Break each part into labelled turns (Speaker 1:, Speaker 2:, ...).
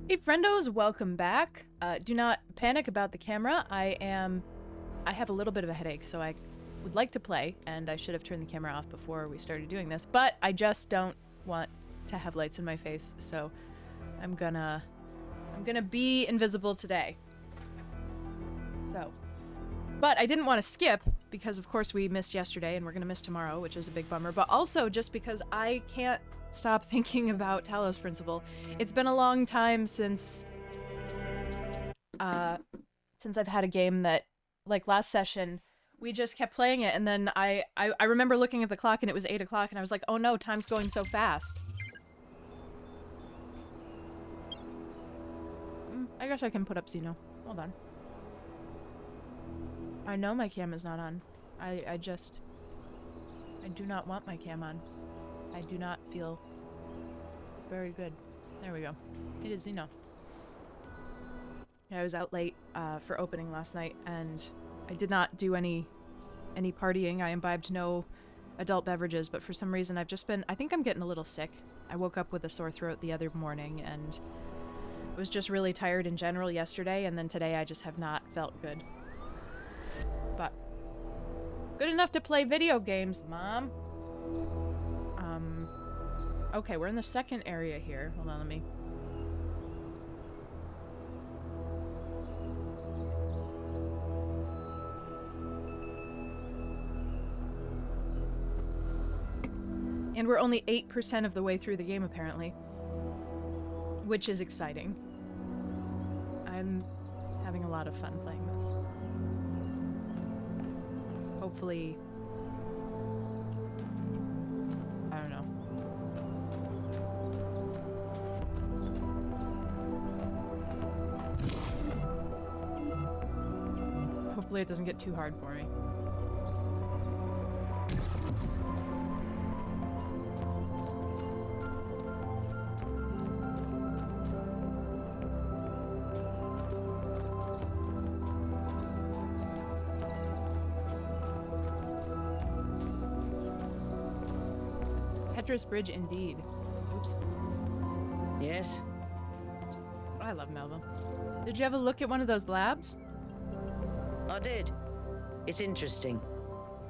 Speaker 1: Hey friendos, welcome back. Do not panic about the camera. I have a little bit of a headache, so I would like to play, and I should have turned the camera off before we started doing this, but I just don't want to have lights in my face, so I'm gonna be invisible today. So, but I didn't want to skip, because of course we missed yesterday, and we're gonna miss tomorrow, which is a big bummer, but also just because I can't stop thinking about Talos Principle. It's been a long time since I've had a game that, like last session, we just kept playing it, and then I remember looking at the clock and it was 8 o'clock, and I was like, oh no, time's going so fast. I guess I can put up Xeno. Hold on. I know my cam is not on. I do not want my cam on. I do not feel very good. There we go. It is Xeno. Yeah, I was out late for opening last night, and I did not do any partying. I imbibed no adult beverages, but for some reason I've just been... I think I'm getting a little sick. I woke up with a sore throat the other morning, and was just really tired in general yesterday, and then today I just have not felt good. But good enough to play video games, Mom. Okay, we're in the second area here. Hold on, let me... And we're only 8% of the way through the game, apparently. Which is exciting. I'm having a lot of fun playing this. Hopefully... I don't know. Hopefully it doesn't get too hard for me. Tetris Bridge indeed. Oops.
Speaker 2: Yes?
Speaker 1: I love Melville. Did you have a look at one of those labs?
Speaker 2: I did. It's interesting.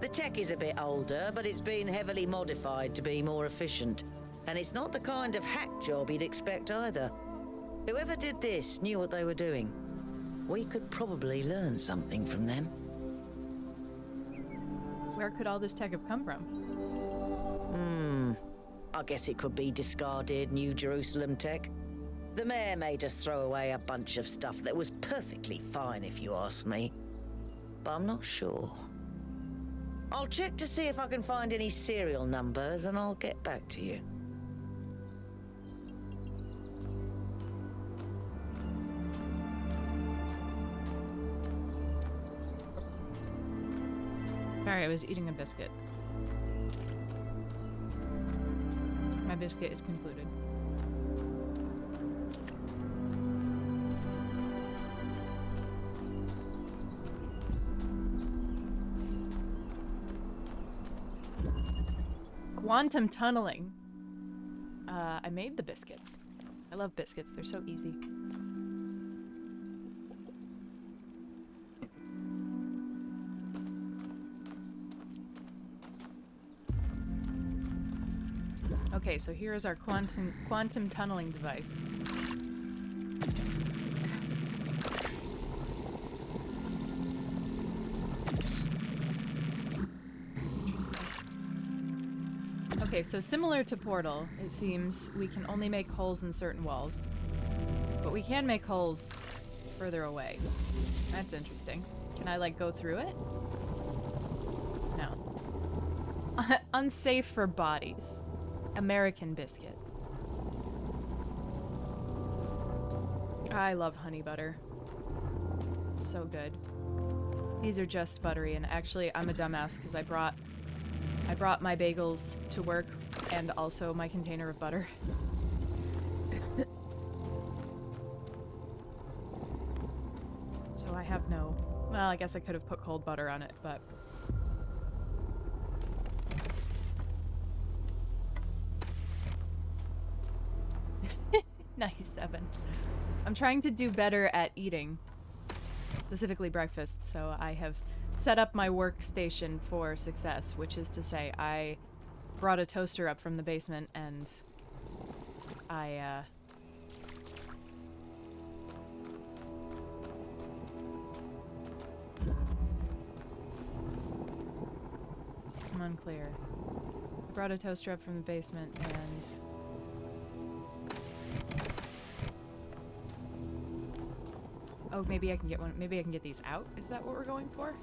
Speaker 2: The tech is a bit older, but it's been heavily modified to be more efficient. And it's not the kind of hack job you'd expect either. Whoever did this knew what they were doing. We could probably learn something from them.
Speaker 1: Where could all this tech have come from?
Speaker 2: I guess it could be discarded New Jerusalem tech. The mayor made us throw away a bunch of stuff that was perfectly fine, if you ask me. But I'm not sure. I'll check to see if I can find any serial numbers, and I'll get back to you.
Speaker 1: Sorry, I was eating a biscuit. My biscuit is concluded. Quantum tunneling. I made the biscuits. I love biscuits, they're so easy. Okay, so here is our quantum tunneling device. Okay, so similar to Portal, it seems we can only make holes in certain walls. But we can make holes further away. That's interesting. Can I, like, go through it? No. Unsafe for bodies. American biscuit. I love honey butter. So good. These are just buttery, and actually I'm a dumbass because I brought my bagels to work and also my container of butter. So I have no... Well, I guess I could have put cold butter on it, but... Nice, 7. I'm trying to do better at eating, specifically breakfast, so I have set up my workstation for success, which is to say I brought a toaster up from the basement and I, I'm unclear. Brought a toaster up from the basement and... Oh, maybe I can get one. Maybe I can get these out? Is that what we're going for?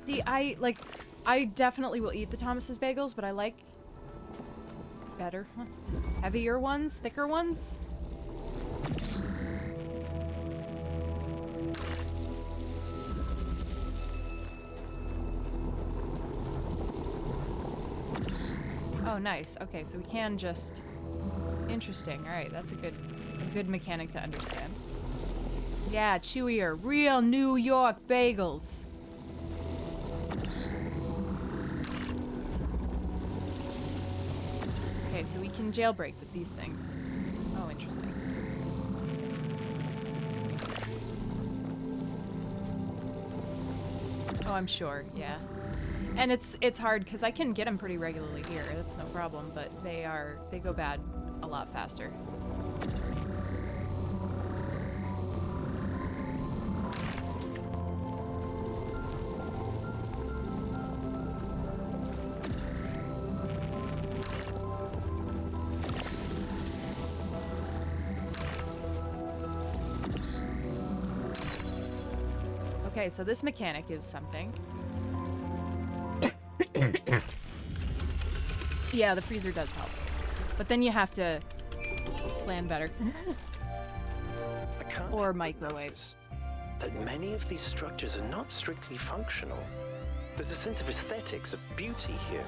Speaker 1: See, I definitely will eat the Thomas's bagels, but I like better ones. Heavier ones? Thicker ones? Oh, nice. Okay, so we can just... Interesting. Alright, that's a good mechanic to understand. Yeah, chewier. Real New York bagels. Okay, so we can jailbreak with these things. Oh, interesting. Oh, I'm sure, yeah. And it's hard because I can get them pretty regularly here. That's no problem, but they go bad a lot faster. Okay, so this mechanic is something. Yeah, the freezer does help. But then you have to plan better. Or microwave.
Speaker 3: That many of these structures are not strictly functional. There's a sense of aesthetics, of beauty here.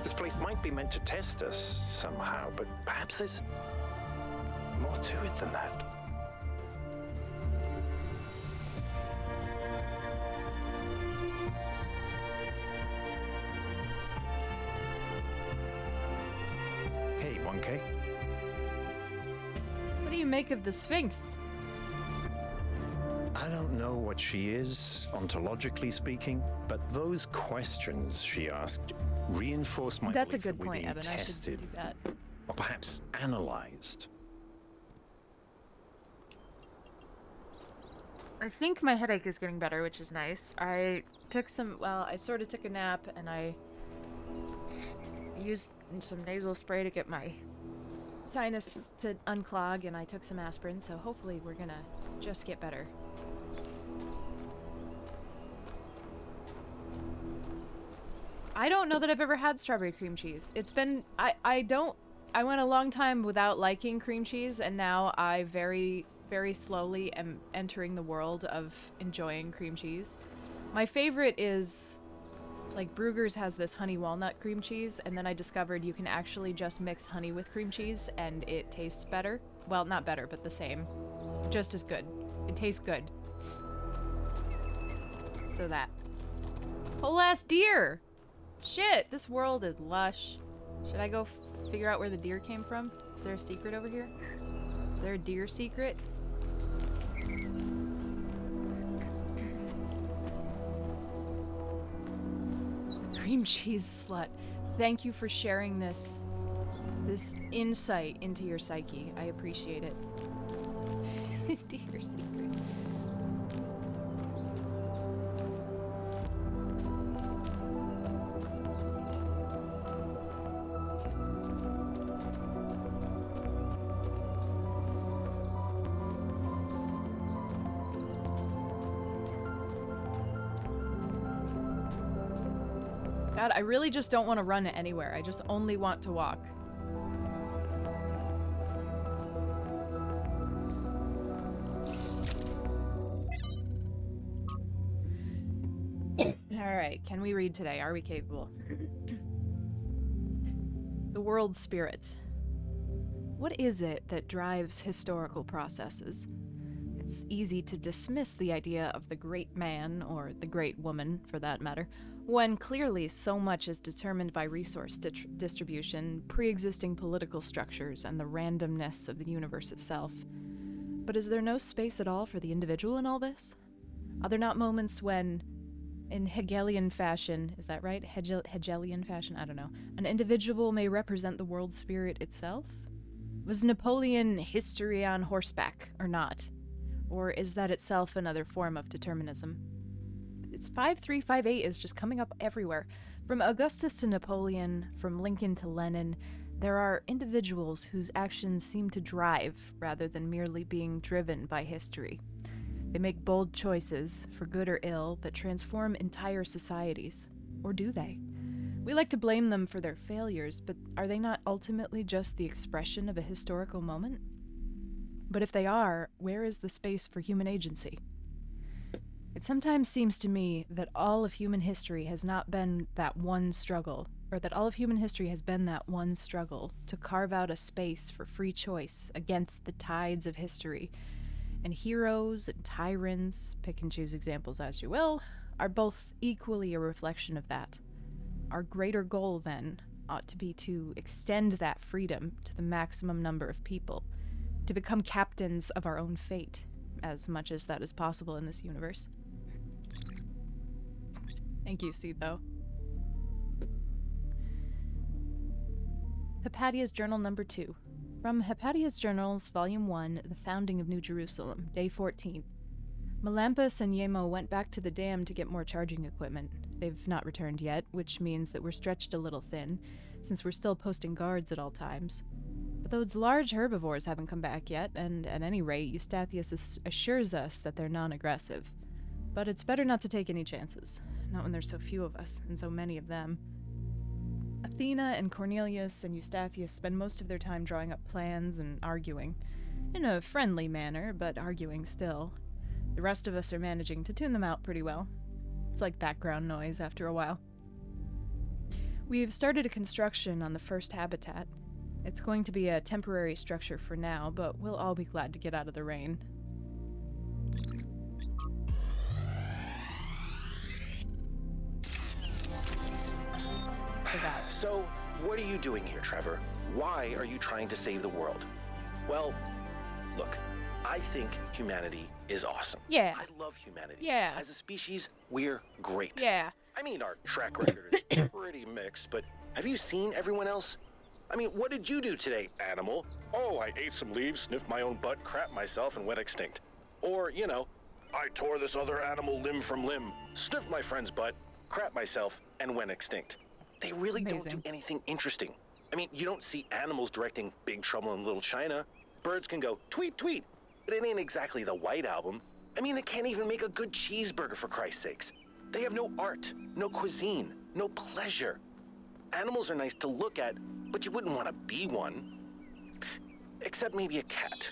Speaker 3: This place might be meant to test us somehow, but perhaps there's more to it than that. Hey, 1K.
Speaker 1: What do you make of the Sphinx?
Speaker 3: I don't know what she is, ontologically speaking, but those questions she asked reinforce my
Speaker 1: That's a
Speaker 3: belief
Speaker 1: good
Speaker 3: that we're
Speaker 1: point,
Speaker 3: being
Speaker 1: Evan. I should
Speaker 3: tested,
Speaker 1: do that.
Speaker 3: or perhaps analyzed.
Speaker 1: I think my headache is getting better, which is nice. I sort of took a nap and I used some nasal spray to get my sinus to unclog, and I took some aspirin, so hopefully we're gonna just get better. I don't know that I've ever had strawberry cream cheese. It's been, I went a long time without liking cream cheese, and now I very slowly am entering the world of enjoying cream cheese. My favorite is, like, Bruegger's has this honey walnut cream cheese, and then I discovered you can actually just mix honey with cream cheese, and it tastes better. Well, not better, but the same. Just as good. It tastes good. So that. Whole ass deer! Shit, this world is lush. Should I go figure out where the deer came from? Is there a secret over here? Is there a deer secret? Cream cheese slut. Thank you for sharing this insight into your psyche. I appreciate it. Deer secret. God, I really just don't want to run anywhere. I just only want to walk. Alright, can we read today? Are we capable? The world spirit. What is it that drives historical processes? it's easy to dismiss the idea of the great man, or the great woman for that matter, when clearly so much is determined by resource distribution, pre-existing political structures, and the randomness of the universe itself. But is there no space at all for the individual in all this? Are there not moments when, in Hegelian fashion, is that right? Hegelian fashion? I don't know. An individual may represent the world spirit itself? Was Napoleon history on horseback, or not? Or is that itself another form of determinism? It's 5358 is just coming up everywhere. From Augustus to Napoleon, from Lincoln to Lenin, there are individuals whose actions seem to drive rather than merely being driven by history. They make bold choices, for good or ill, that transform entire societies. Or do they? We like to blame them for their failures, but are they not ultimately just the expression of a historical moment? But if they are, where is the space for human agency? It sometimes seems to me that all of human history has not been that one struggle, or that all of human history has been that one struggle to carve out a space for free choice against the tides of history. And heroes and tyrants, pick and choose examples as you will, are both equally a reflection of that. Our greater goal, then, ought to be to extend that freedom to the maximum number of people, to become captains of our own fate, as much as that is possible in this universe. Thank you, Sitho. Hypatia's Journal Number 2. From Hypatia's Journals, Volume 1, The Founding of New Jerusalem, Day 14. Melampus and Yemo went back to the dam to get more charging equipment. They've not returned yet, which means that we're stretched a little thin, since we're still posting guards at all times. But those large herbivores haven't come back yet, and at any rate, Eustathius assures us that they're non-aggressive. But it's better not to take any chances, not when there's so few of us, and so many of them. Athena and Cornelius and Eustathius spend most of their time drawing up plans and arguing. In a friendly manner, but arguing still. The rest of us are managing to tune them out pretty well. It's like background noise after a while. We've started a construction on the first habitat. It's going to be a temporary structure for now, but we'll all be glad to get out of the rain.
Speaker 4: So, what are you doing here, Trevor? Why are you trying to save the world? Well, look, I think humanity is awesome.
Speaker 1: Yeah.
Speaker 4: I love humanity.
Speaker 1: Yeah.
Speaker 4: As a species, we're great.
Speaker 1: Yeah.
Speaker 4: I mean, our track record is pretty mixed, but have you seen everyone else? I mean, what did you do today, animal? Oh, I ate some leaves, sniffed my own butt, crapped myself, and went extinct. Or, you know, I tore this other animal limb from limb, sniffed my friend's butt, crapped myself, and went extinct. They really don't do anything interesting. I mean, you don't see animals directing Big Trouble in Little China. Birds can go tweet, tweet, but it ain't exactly the White Album. I mean, they can't even make a good cheeseburger, for Christ's sakes. They have no art, no cuisine, no pleasure. Animals are nice to look at, but you wouldn't want to be one. Except maybe a cat.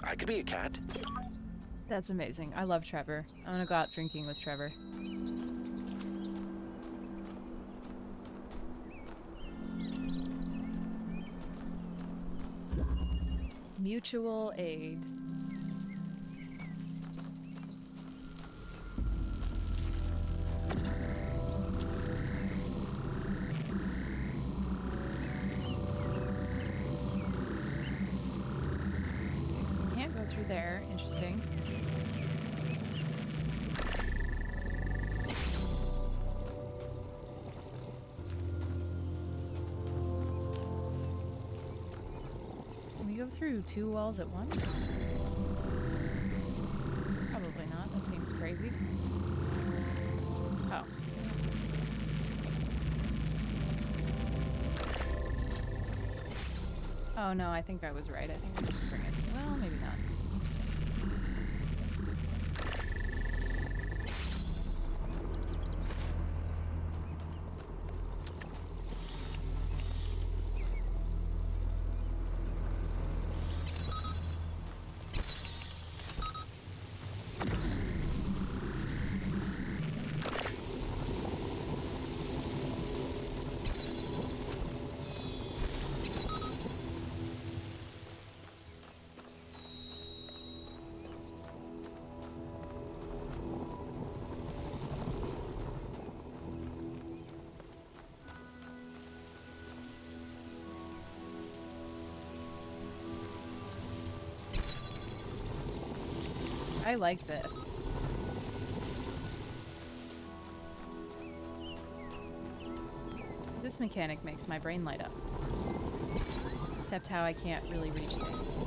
Speaker 4: I could be a cat.
Speaker 1: That's amazing. I love Trevor. I'm gonna go out drinking with Trevor. Mutual aid. Okay, so we can't go through there. Interesting. Go through two walls at once? Probably not. That seems crazy. Oh. Oh no, I think I was right. I think I should bring it. Well, maybe not. I like this. This mechanic makes my brain light up. Except how I can't really reach things.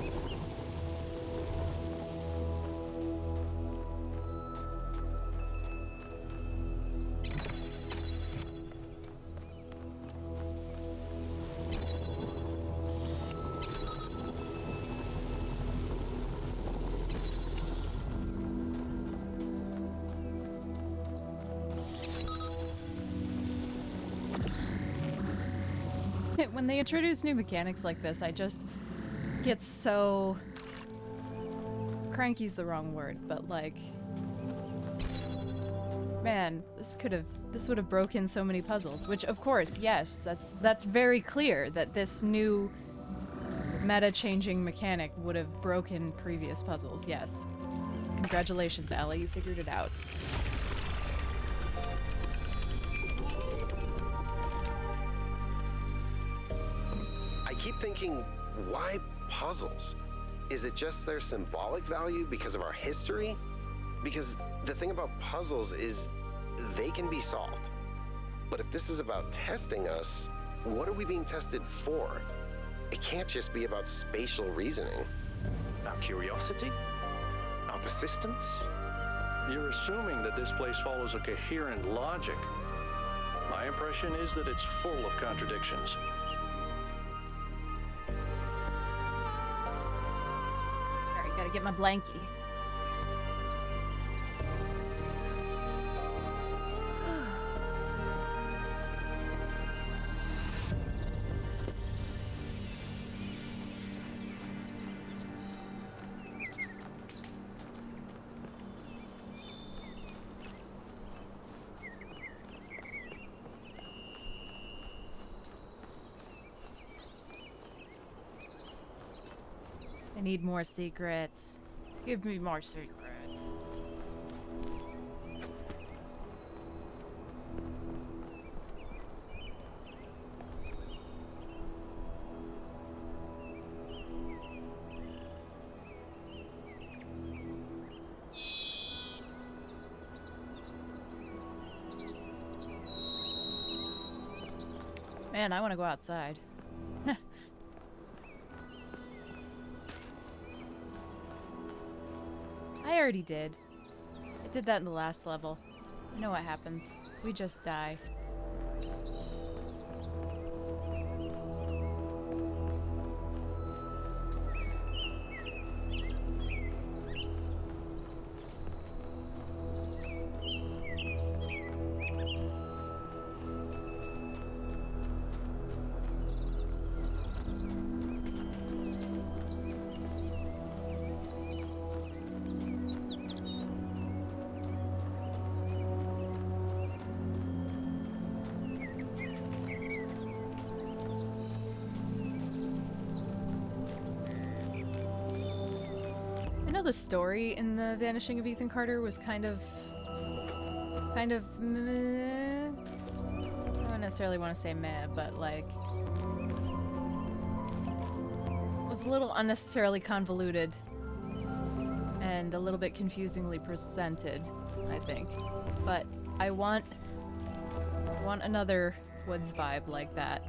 Speaker 1: When they introduce new mechanics like this, I just get so... Cranky's the wrong word, but like... Man, this would have broken so many puzzles, which of course, yes, that's very clear that this new meta-changing mechanic would have broken previous puzzles, yes. Congratulations, Allie, you figured it out.
Speaker 5: I keep thinking, why puzzles? Is it just their symbolic value because of our history? Because the thing about puzzles is they can be solved. But if this is about testing us, what are we being tested for? It can't just be about spatial reasoning.
Speaker 3: Our curiosity? Our persistence? You're assuming that this place follows a coherent logic. My impression is that it's full of contradictions.
Speaker 1: Alright, gotta get my blankie. I need more secrets. Give me more secrets. Man, I want to go outside. I already did. I did that in the last level. You know what happens. We just die. The story in The Vanishing of Ethan Carter was kind of meh. I don't necessarily want to say meh, but like was a little unnecessarily convoluted and a little bit confusingly presented, I think. But I want another Woods vibe like that.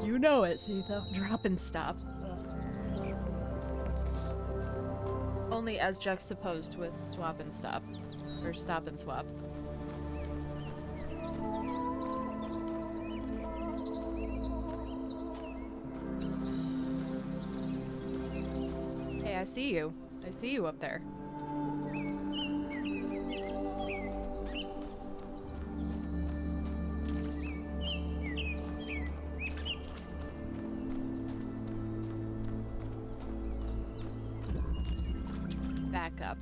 Speaker 1: You know it, Sita. Drop and stop. Only as juxtaposed with swap and stop. Or stop and swap. Hey, I see you. I see you up there. Back up.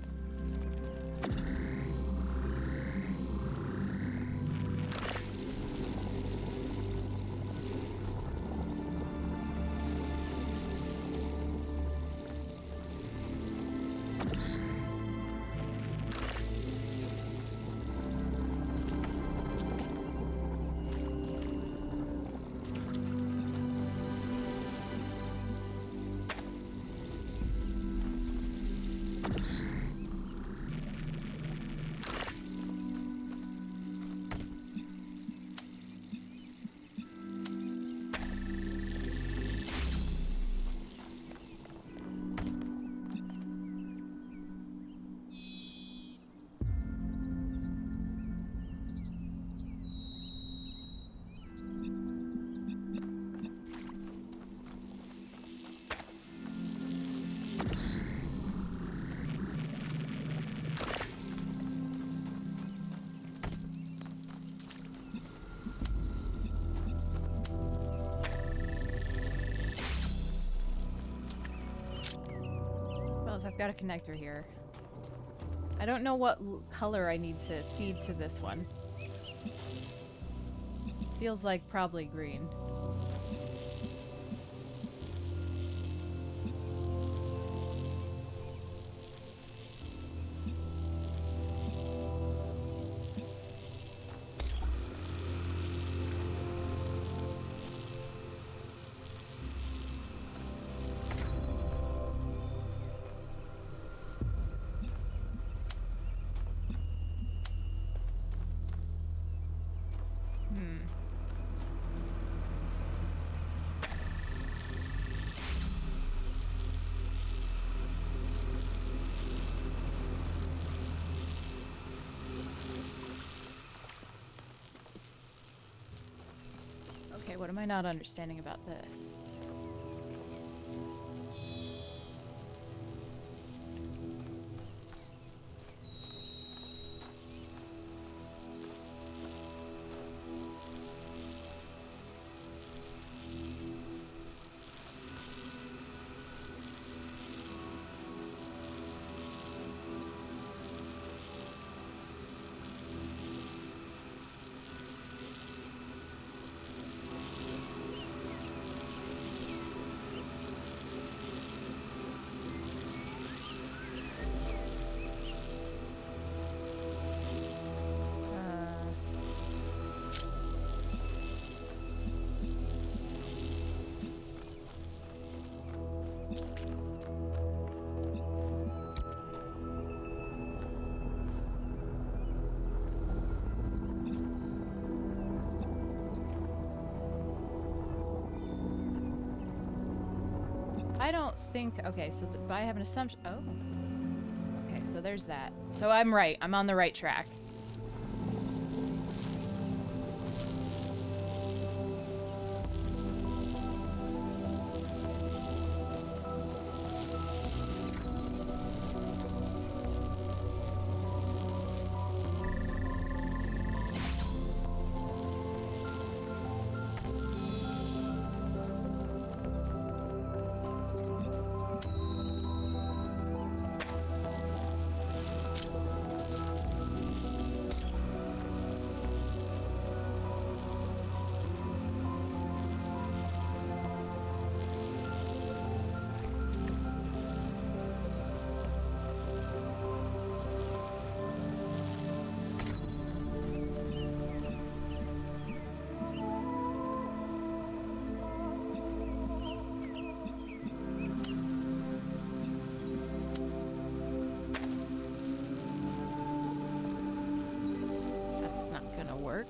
Speaker 1: I've got a connector here. I don't know what color I need to feed to this one. Feels like probably green. Okay, what am I not understanding about this? I don't think... Okay, so I have an assumption... Oh. Okay, so there's that. So I'm right. I'm on the right track. Work.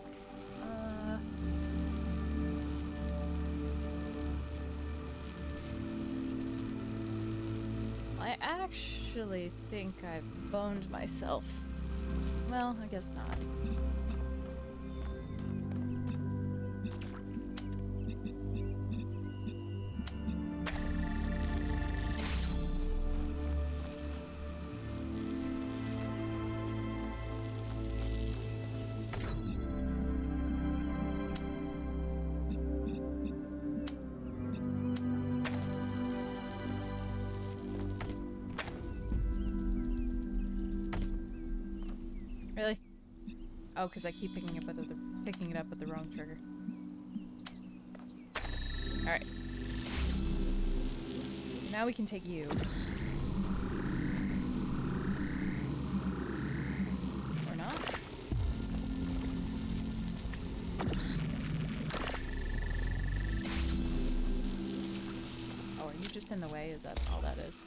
Speaker 1: I actually think I've boned myself. Well, I guess not. Really? Oh, because I keep picking it up with the wrong trigger. All right. Now we can take you. Or not? Oh, are you just in the way? Is that all that is?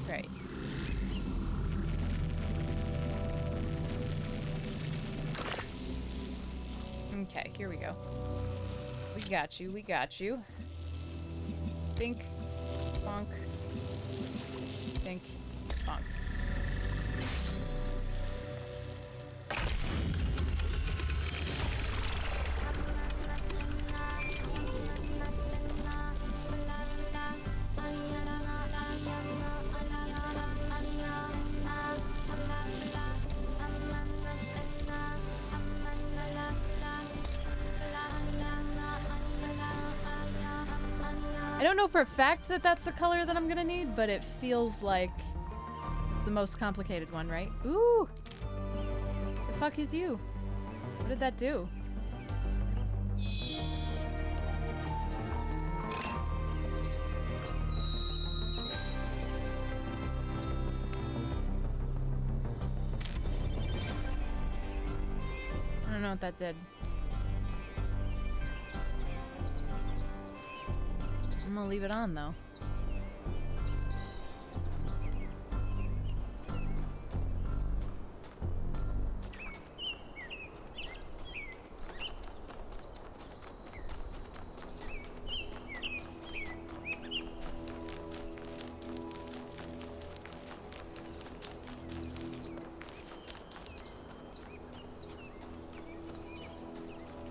Speaker 1: Great. Okay, here we go. We got you, we got you. Think, bonk. Think, bonk. don't know for a fact that that's the color that I'm gonna need, but it feels like it's the most complicated one, right? Ooh! The fuck is you? What did that do? I don't know what that did. I'm gonna leave it on though.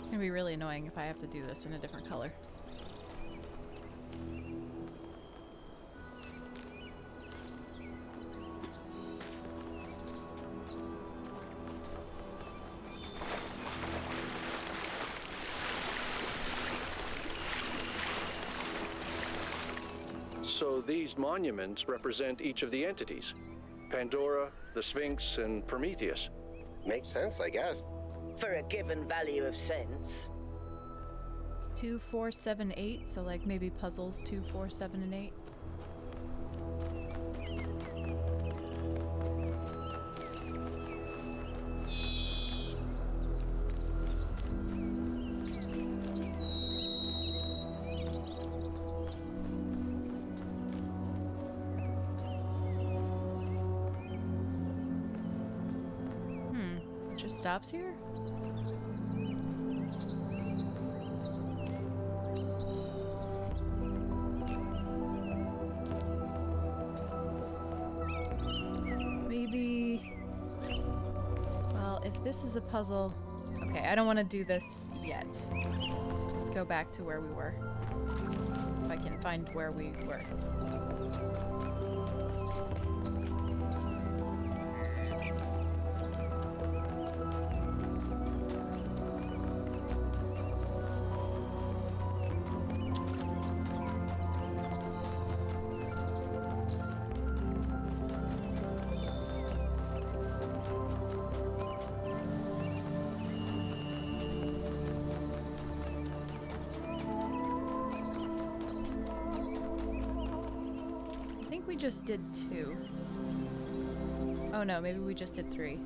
Speaker 1: It's gonna be really annoying if I have to do this in a different color.
Speaker 6: So these monuments represent each of the entities. Pandora, the Sphinx, and Prometheus.
Speaker 5: Makes sense, I guess.
Speaker 2: For a given value of sense.
Speaker 1: 2, 4, 7, 8. So like maybe puzzles 2, 4, 7, and 8. It just stops here? Maybe... Well, if this is a puzzle... Okay, I don't want to do this yet. Let's go back to where we were. If I can find where we were. We just did 2. Oh no, maybe we just did 3.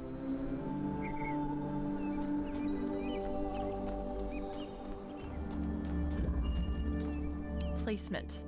Speaker 1: Placement.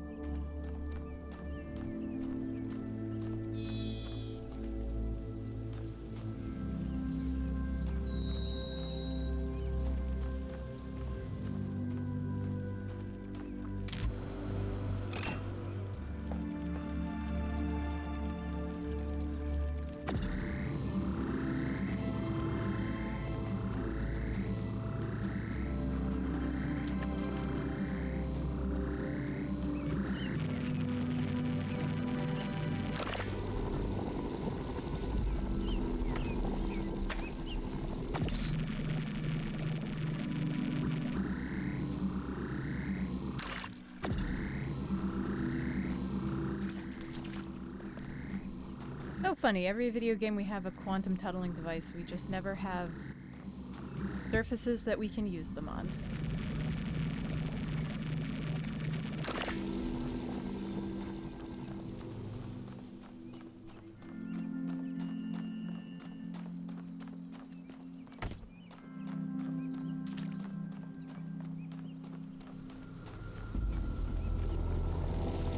Speaker 1: So funny, every video game we have a quantum tunneling device, we just never have surfaces that we can use them on.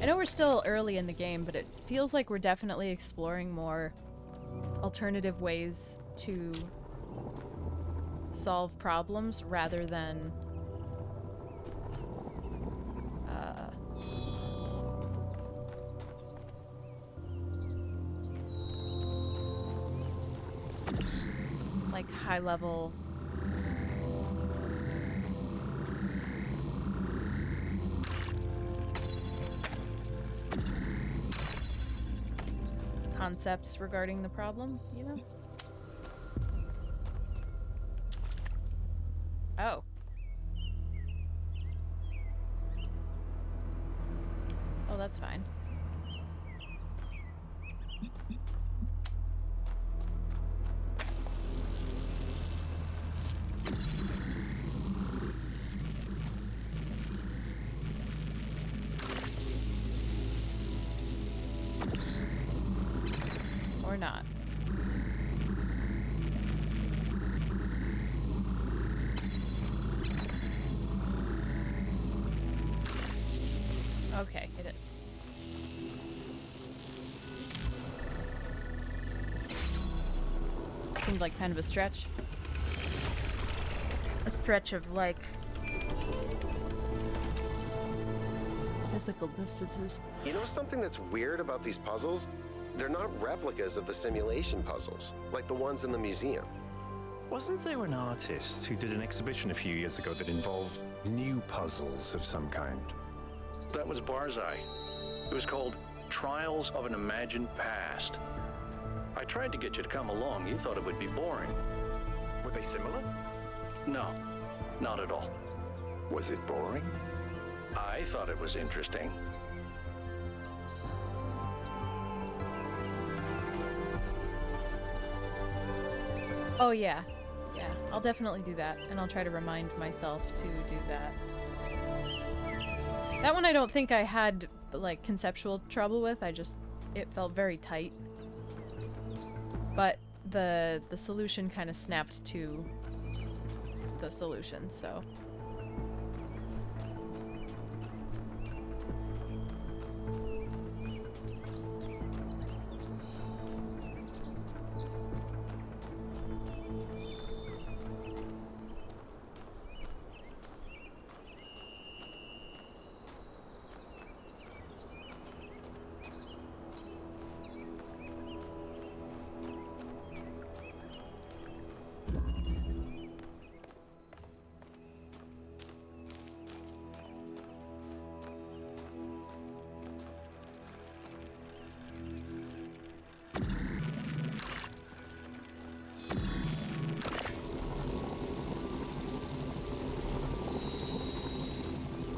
Speaker 1: I know we're still early in the game, but it feels like we're definitely exploring more alternative ways to solve problems rather than like high-level concepts regarding the problem, you know? Oh. that's fine. Or not. Okay, it is. Seemed like kind of a stretch. A stretch of, like, physical distances.
Speaker 5: You know something that's weird about these puzzles? They're not replicas of the simulation puzzles, like the ones in the museum.
Speaker 3: Wasn't there an artist who did an exhibition a few years ago that involved new puzzles of some kind?
Speaker 6: That was Barzai. It was called Trials of an Imagined Past. I tried to get you to come along. You thought it would be boring.
Speaker 3: Were they similar?
Speaker 6: No, not at all.
Speaker 3: Was it boring?
Speaker 6: I thought it was interesting.
Speaker 1: Oh yeah. Yeah, I'll definitely do that, and I'll try to remind myself to do that. That one I don't think I had, like, conceptual trouble with. It felt very tight. But the solution kind of snapped to the solution, so.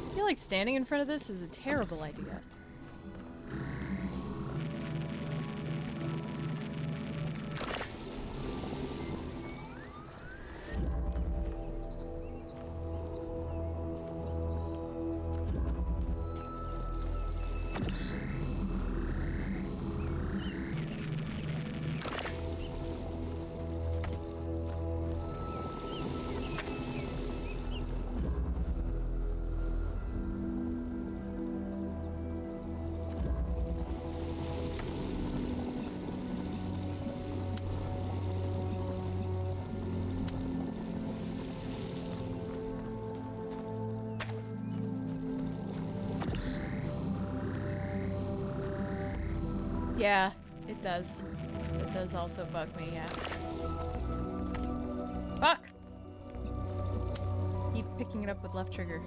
Speaker 1: I feel like standing in front of this is a terrible idea. Yeah, it does. It does also bug me, yeah. Fuck! Keep picking it up with left trigger.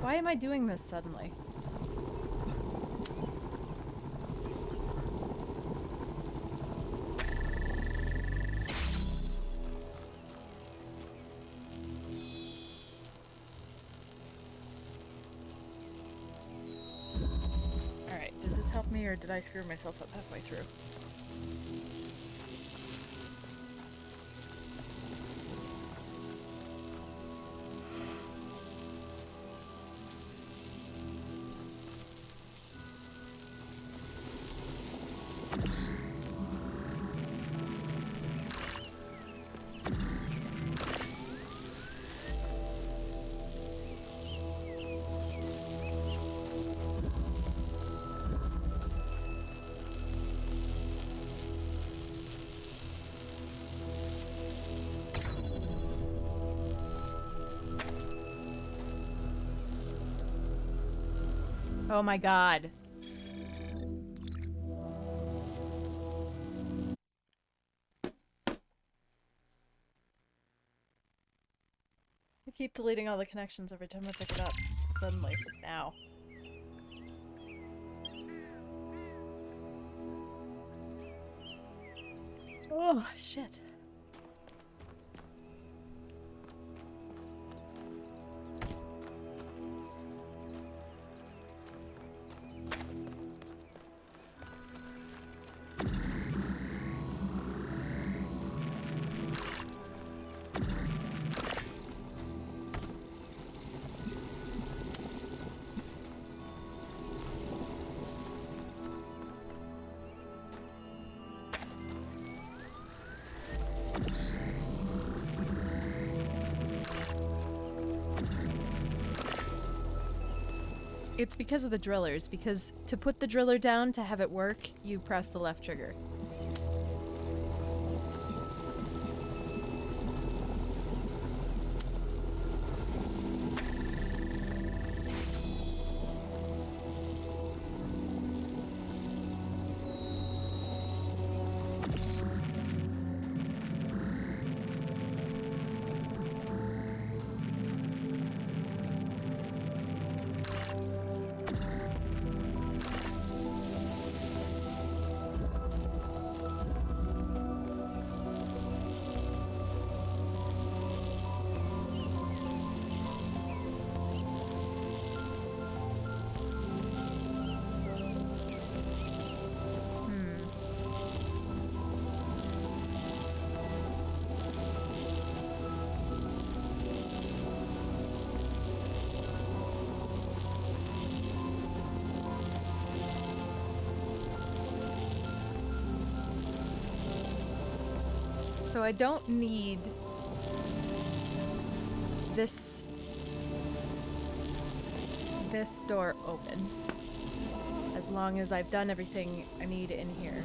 Speaker 1: Why am I doing this suddenly? Alright, did this help me or did I screw myself up halfway through? Oh my god. I keep deleting all the connections every time I pick it up. Suddenly. Now. Oh, shit. It's because of the drillers, because to put the driller down to have it work, you press the left trigger. So I don't need this door open, as long as I've done everything I need in here.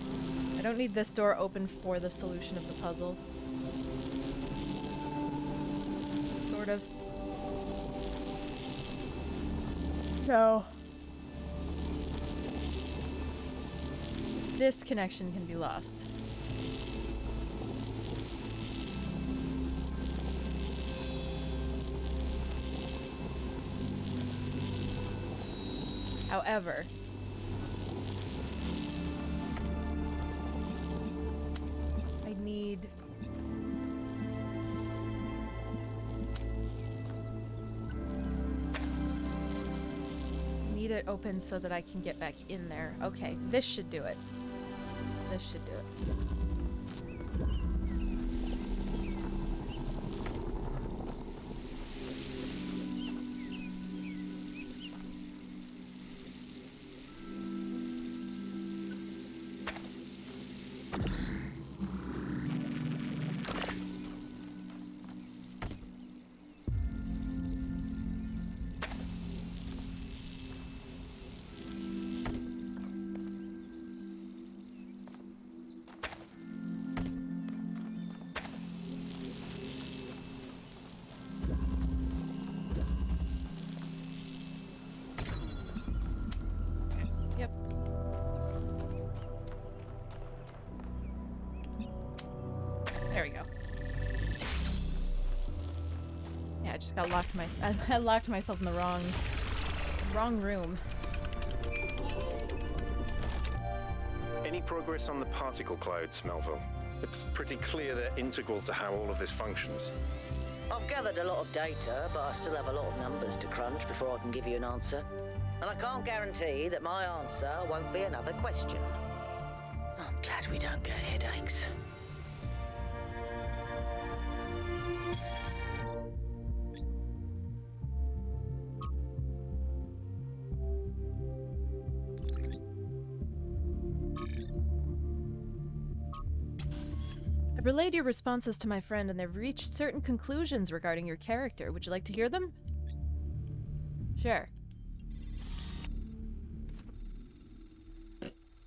Speaker 1: I don't need this door open for the solution of the puzzle. Sort of. No. This connection can be lost. However, I need it open so that I can get back in there. Okay, this should do it. This should do it. There we go. Yeah, I just got locked I locked myself in the wrong Wrong room.
Speaker 3: Any progress on the particle clouds, Melville? It's pretty clear they're integral to how all of this functions.
Speaker 2: I've gathered a lot of data, but I still have a lot of numbers to crunch before I can give you an answer. And I can't guarantee that my answer won't be another question. I'm glad we don't get headaches.
Speaker 1: I've relayed your responses to my friend, and they've reached certain conclusions regarding your character. Would you like to hear them? Sure.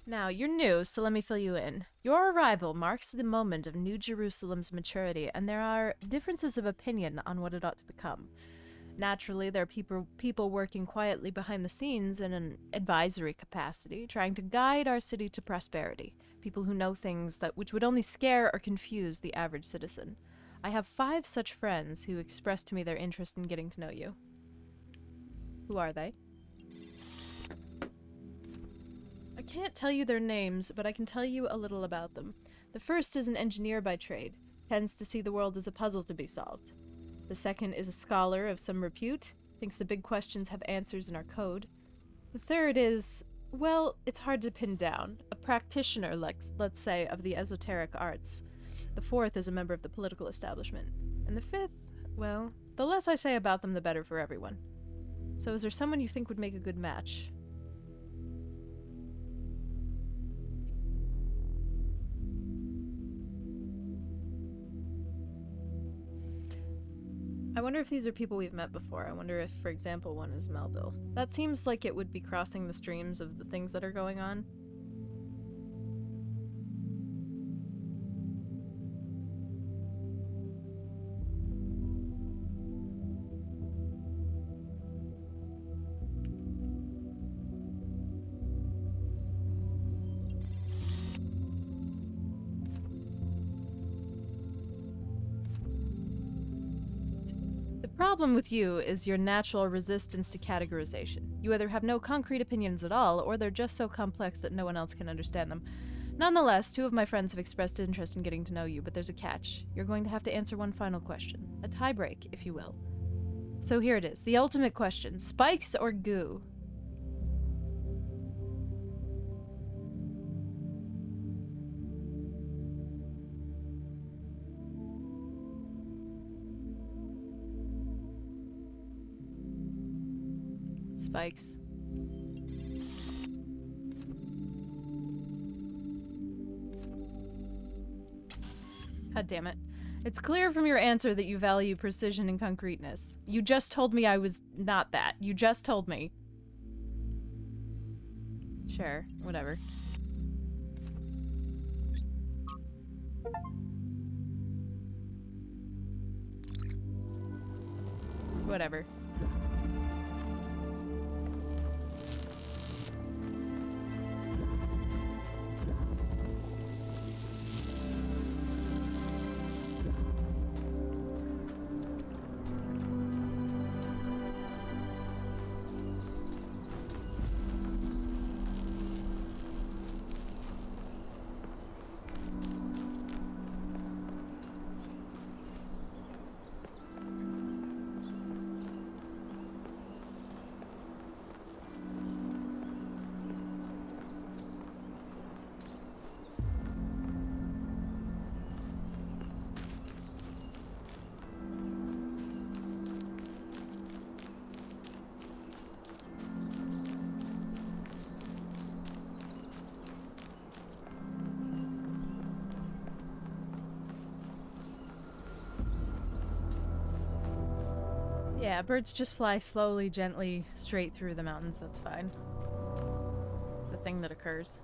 Speaker 1: Now, you're new, so let me fill you in. Your arrival marks the moment of New Jerusalem's maturity, and there are differences of opinion on what it ought to become. Naturally, there are people working quietly behind the scenes in an advisory capacity, trying to guide our city to prosperity. People who know things which would only scare or confuse the average citizen. I have 5 such friends who expressed to me their interest in getting to know you. Who are they? I can't tell you their names, but I can tell you a little about them. The first is an engineer by trade, tends to see the world as a puzzle to be solved. The second is a scholar of some repute, thinks the big questions have answers in our code. The third is, well, it's hard to pin down, a practitioner, let's say, of the esoteric arts. The fourth is a member of the political establishment. And the fifth, well, the less I say about them, the better for everyone. So is there someone you think would make a good match? I wonder if these are people we've met before. I wonder if, for example, one is Melville. That seems like it would be crossing the streams of the things that are going on. The problem with you is your natural resistance to categorization. You either have no concrete opinions at all, or they're just so complex that no one else can understand them. Nonetheless, 2 of my friends have expressed interest in getting to know you, but there's a catch. You're going to have to answer one final question. A tiebreak, if you will. So here it is, the ultimate question. Spikes or goo? Spikes. God damn it. It's clear from your answer that you value precision and concreteness. You just told me I was not that. You just told me. Sure, whatever. Whatever. Yeah, birds just fly slowly, gently, straight through the mountains. That's fine. It's a thing that occurs.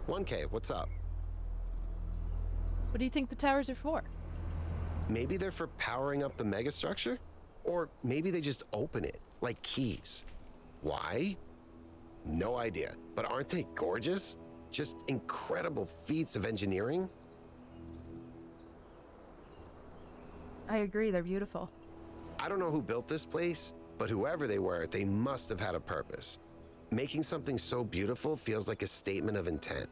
Speaker 5: 1K, what's up?
Speaker 1: What do you think the towers are for?
Speaker 5: Maybe they're for powering up the megastructure? Or maybe they just open it, like keys. Why? No idea. But aren't they gorgeous? Just incredible feats of engineering.
Speaker 1: I agree, they're beautiful.
Speaker 5: I don't know who built this place, but whoever they were, they must have had a purpose. Making something so beautiful feels like a statement of intent.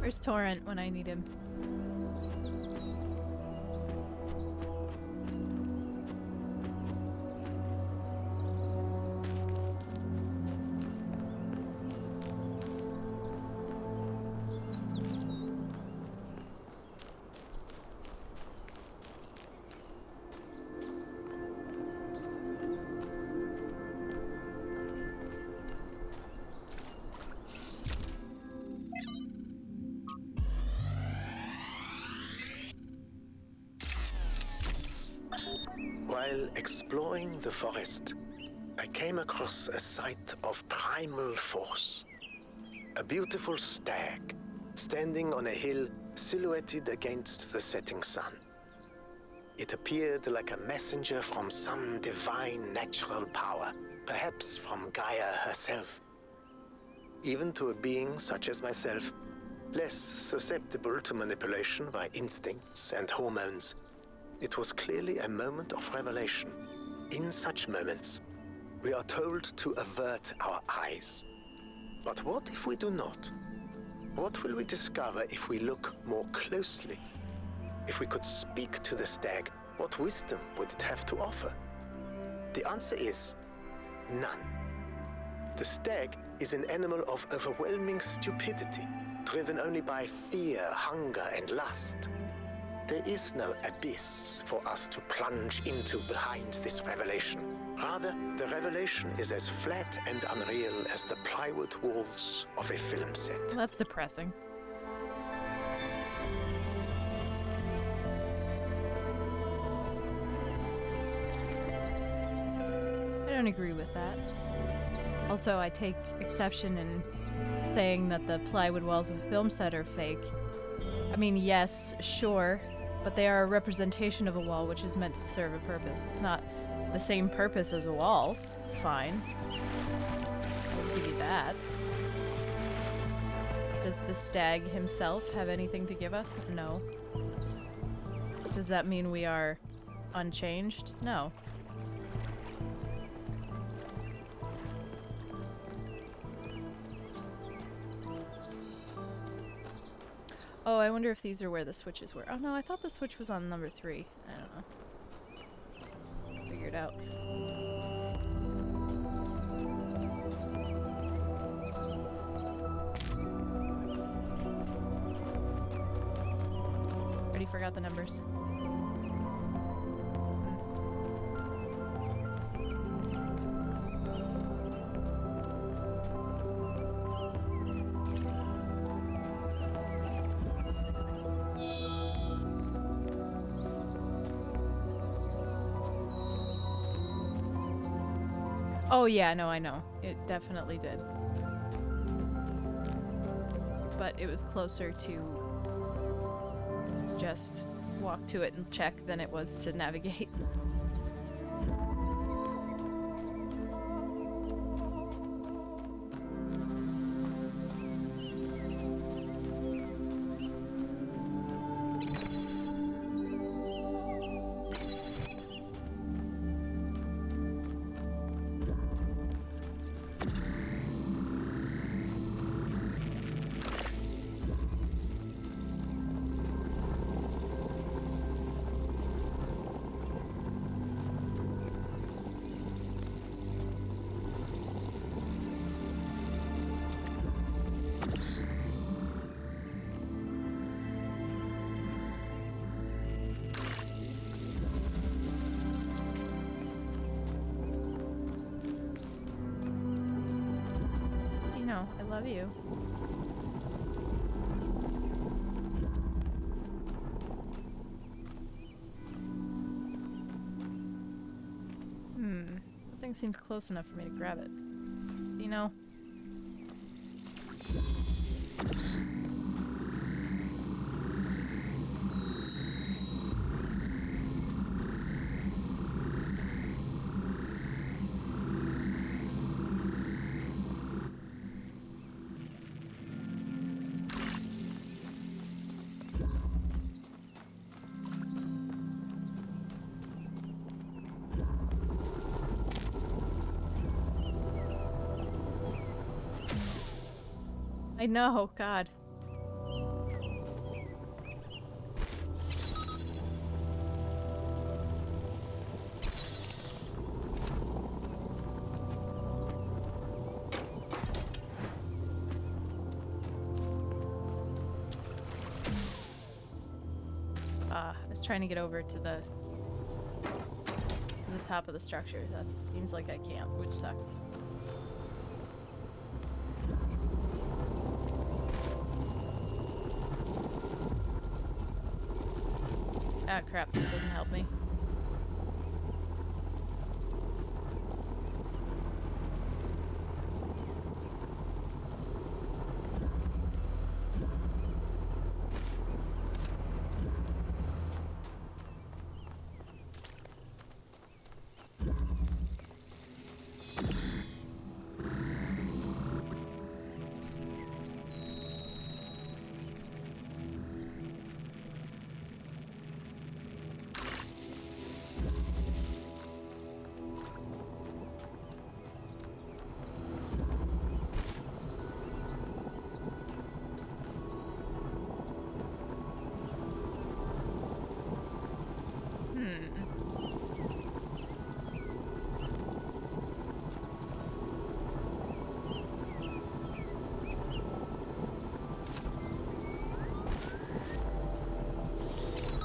Speaker 1: Where's Torrent when I need him?
Speaker 4: While exploring the forest, I came across a site of primal force. A beautiful stag, standing on a hill silhouetted against the setting sun. It appeared like a messenger from some divine natural power, perhaps from Gaia herself. Even to a being such as myself, less susceptible to manipulation by instincts and hormones, it was clearly a moment of revelation. In such moments, we are told to avert our eyes. But what if we do not? What will we discover if we look more closely? If we could speak to the stag, what wisdom would it have to offer? The answer is none. The stag is an animal of overwhelming stupidity, driven only by fear, hunger, and lust. There is no abyss for us to plunge into behind this revelation. Rather, the revelation is as flat and unreal as the plywood walls of a film set.
Speaker 1: Well, that's depressing. I don't agree with that. Also, I take exception in saying that the plywood walls of a film set are fake. I mean, yes, sure, but they are a representation of a wall which is meant to serve a purpose. It's not the same purpose as a wall. Fine. I'll give you that. Does the stag himself have anything to give us? No. Does that mean we are unchanged? No. Oh, I wonder if these are where the switches were. Oh no, I thought the switch was on number 3. I don't know. Figure it out. Already forgot the numbers. Oh yeah, no, I know. It definitely did. But it was closer to just walk to it and check than it was to navigate. love you. That thing seemed close enough for me to grab it. You know? I know, God. I was trying to get over to the top of the structure. That seems like I can't, which sucks. Ah, crap, this doesn't help me.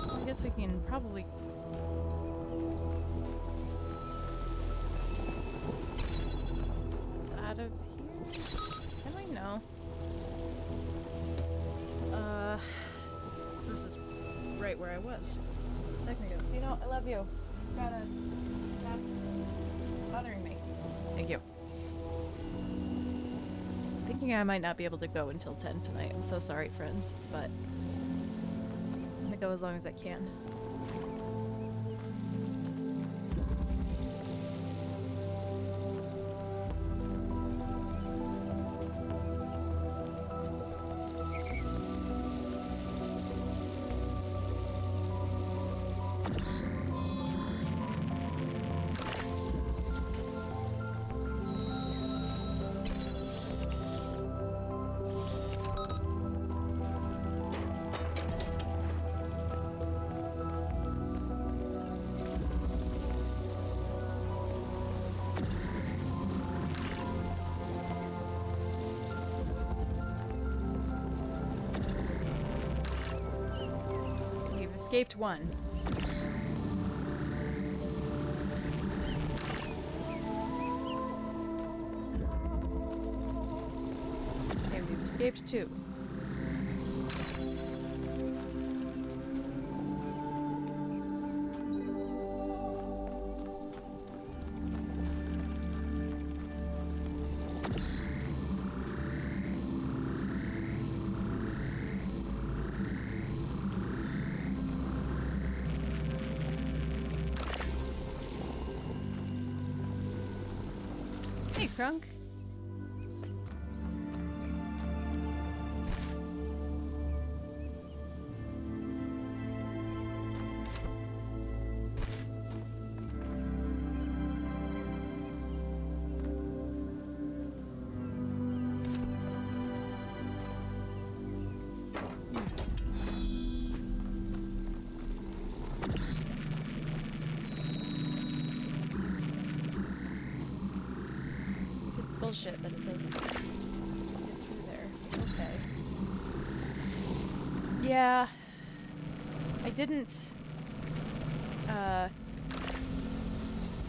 Speaker 1: I guess we can probably... It's out of here? Can I? No. This is right where I was a second ago. You know, I love you. You gotta stop bothering me. Thank you. Thinking I might not be able to go until 10 tonight. I'm so sorry, friends, but I'm gonna go as long as I can. Escaped one. Okay, we've escaped two. Hey, Crunk. Bullshit that it doesn't get through there. Okay. Yeah. I didn't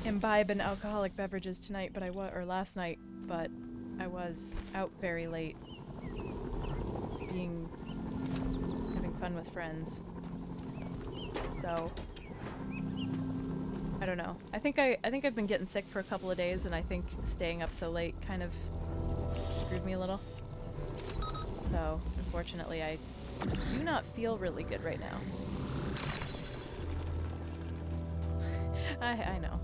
Speaker 1: imbibe in alcoholic beverages tonight, but or last night, but I was out very late, having fun with friends. So I don't know. I think I've been getting sick for a couple of days, and I think staying up so late kind of screwed me a little. So unfortunately, I do not feel really good right now. I know.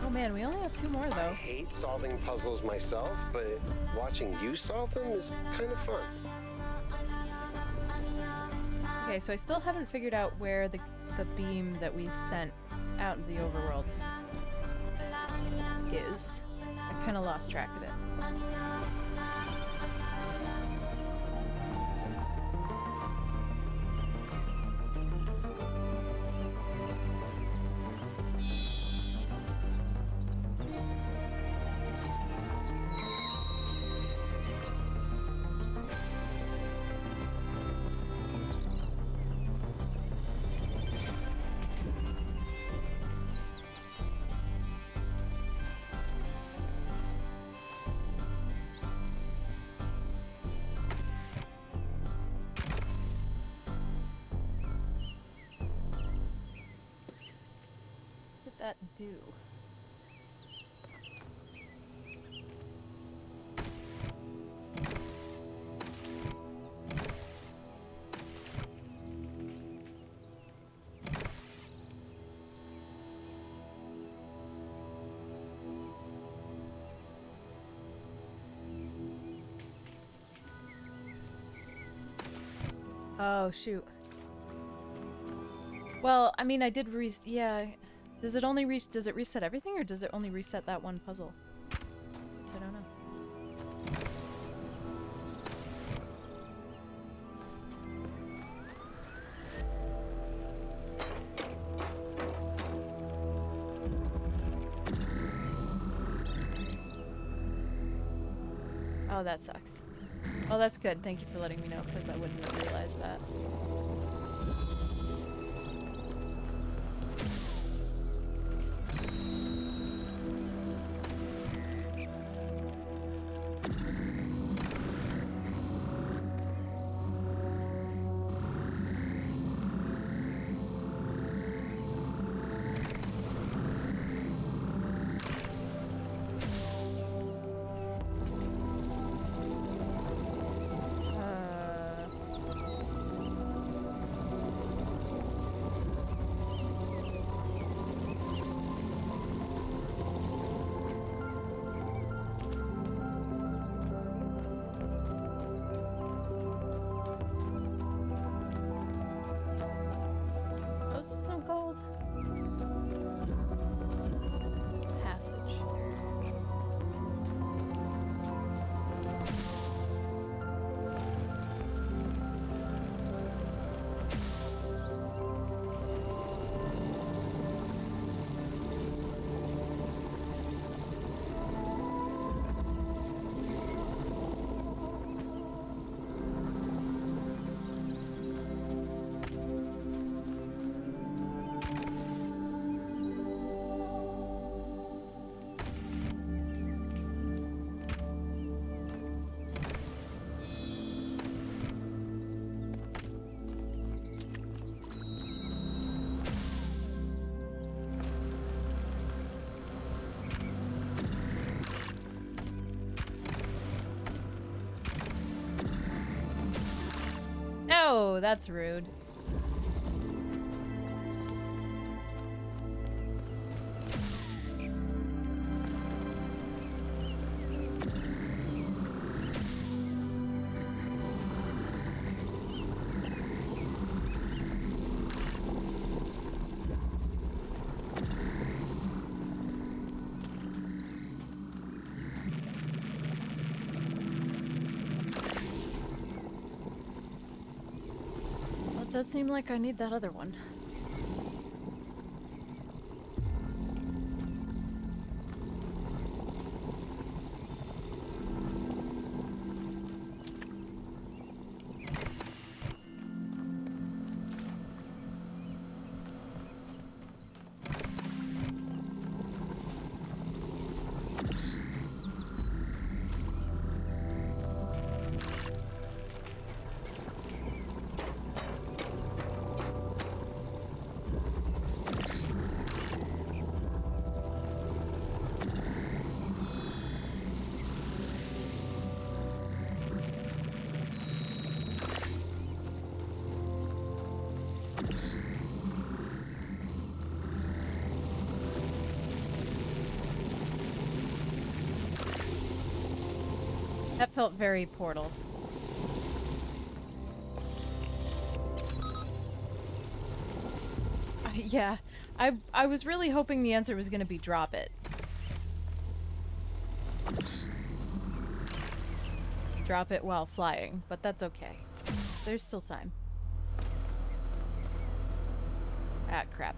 Speaker 1: Oh man, we only have 2 more
Speaker 5: I
Speaker 1: though.
Speaker 5: hate solving puzzles myself, but watching you solve them is kind of fun.
Speaker 1: Okay, so I still haven't figured out where the beam that we sent out into the overworld is. I kind of lost track of it. What did that do? Oh, shoot. Well, I mean, I did yeah. Does it only does it reset everything, or does it only reset that one puzzle? I don't know. Oh, that sucks. Well, that's good. Thank you for letting me know, because I wouldn't have realized that. Some gold. Passage. No, that's rude. It does seem like I need that other one. That felt very Portal. Yeah, I was really hoping the answer was going to be drop it. Drop it while flying, but that's okay. There's still time. Ah, crap.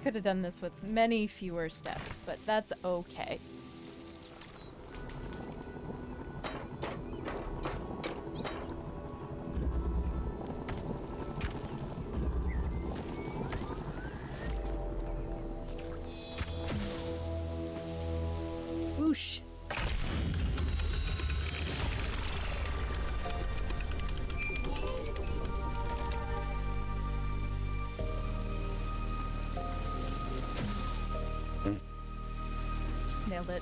Speaker 1: Could have done this with many fewer steps, but that's okay. Whoosh. Nailed it.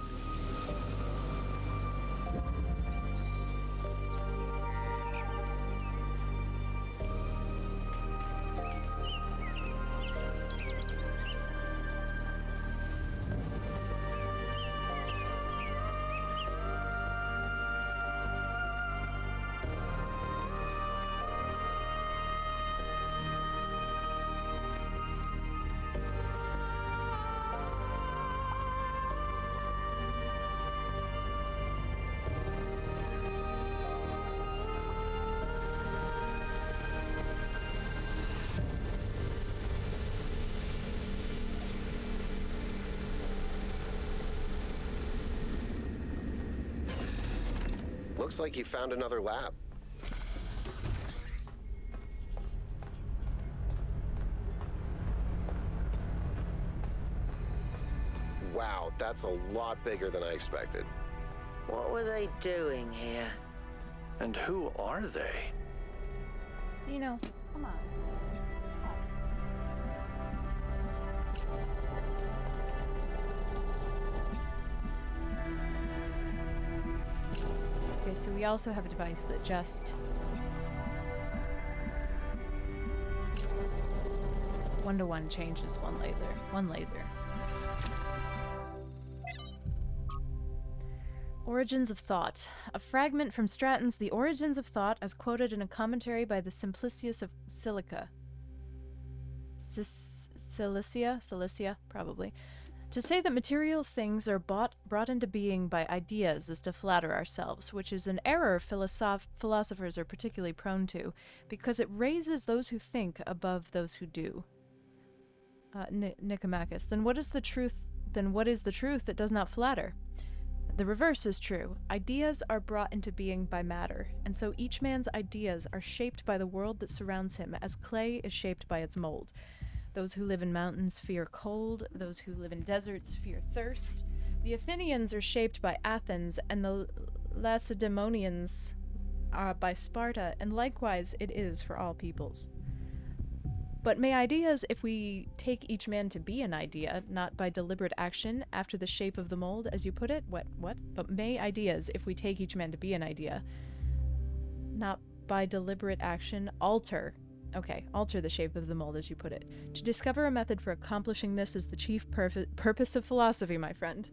Speaker 5: Looks like you found another lab. Wow, that's a lot bigger than I expected.
Speaker 2: What were they doing here?
Speaker 6: And who are they?
Speaker 1: You know, come on. Okay, so we also have a device that just... one-to-one changes one laser. Origins of Thought. A fragment from Stratton's The Origins of Thought as quoted in a commentary by the Simplicius of Silica. Cilicia, probably. To say that material things are brought into being by ideas is to flatter ourselves, which is an error philosophers are particularly prone to, because it raises those who think above those who do. Nicomachus. Then what is the truth that does not flatter? The reverse is true. Ideas are brought into being by matter, and so each man's ideas are shaped by the world that surrounds him, as clay is shaped by its mold. Those who live in mountains fear cold, those who live in deserts fear thirst. The Athenians are shaped by Athens, and the Lacedaemonians are by Sparta, and likewise it is for all peoples. But may ideas, if we take each man to be an idea, not by deliberate action, after the shape of the mold, as you put it? What? But may ideas, if we take each man to be an idea, not by deliberate action, alter the shape of the mold, as you put it. To discover a method for accomplishing this is the chief purpose of philosophy, my friend.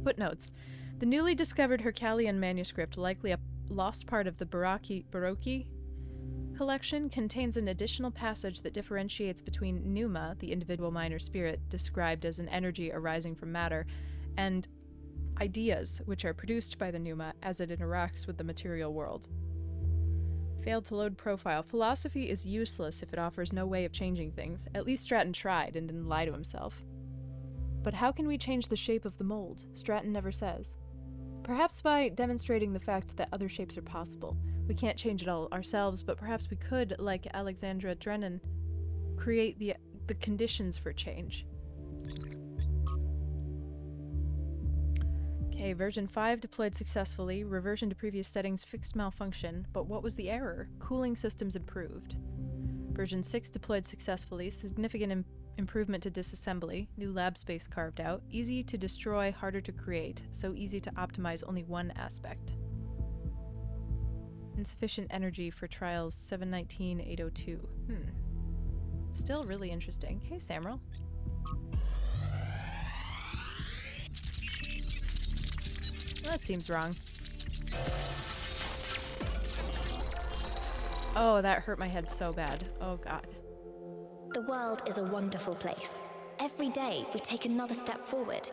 Speaker 1: Footnotes. The newly discovered Hercalian manuscript, likely a lost part of the Baroque collection, contains an additional passage that differentiates between pneuma, the individual mind or spirit, described as an energy arising from matter, and ideas, which are produced by the pneuma as it interacts with the material world. Failed to load profile. Philosophy is useless if it offers no way of changing things. At least Stratton tried and didn't lie to himself. But how can we change the shape of the mold? Stratton never says. Perhaps by demonstrating the fact that other shapes are possible. We can't change it all ourselves, but perhaps we could, like Alexandra Drennan, create the conditions for change. Okay, Okay, version 5 deployed successfully. Reversion to previous settings fixed malfunction. But what was the error? Cooling systems improved. Version 6 deployed successfully. Significant improvement to disassembly. New lab space carved out. Easy to destroy, harder to create. So easy to optimize only one aspect. Insufficient energy for trials 719-802. Still really interesting. Hey, Samuel. That seems wrong. Oh, that hurt my head so bad. Oh, God.
Speaker 7: The world is a wonderful place. Every day we take another step forward.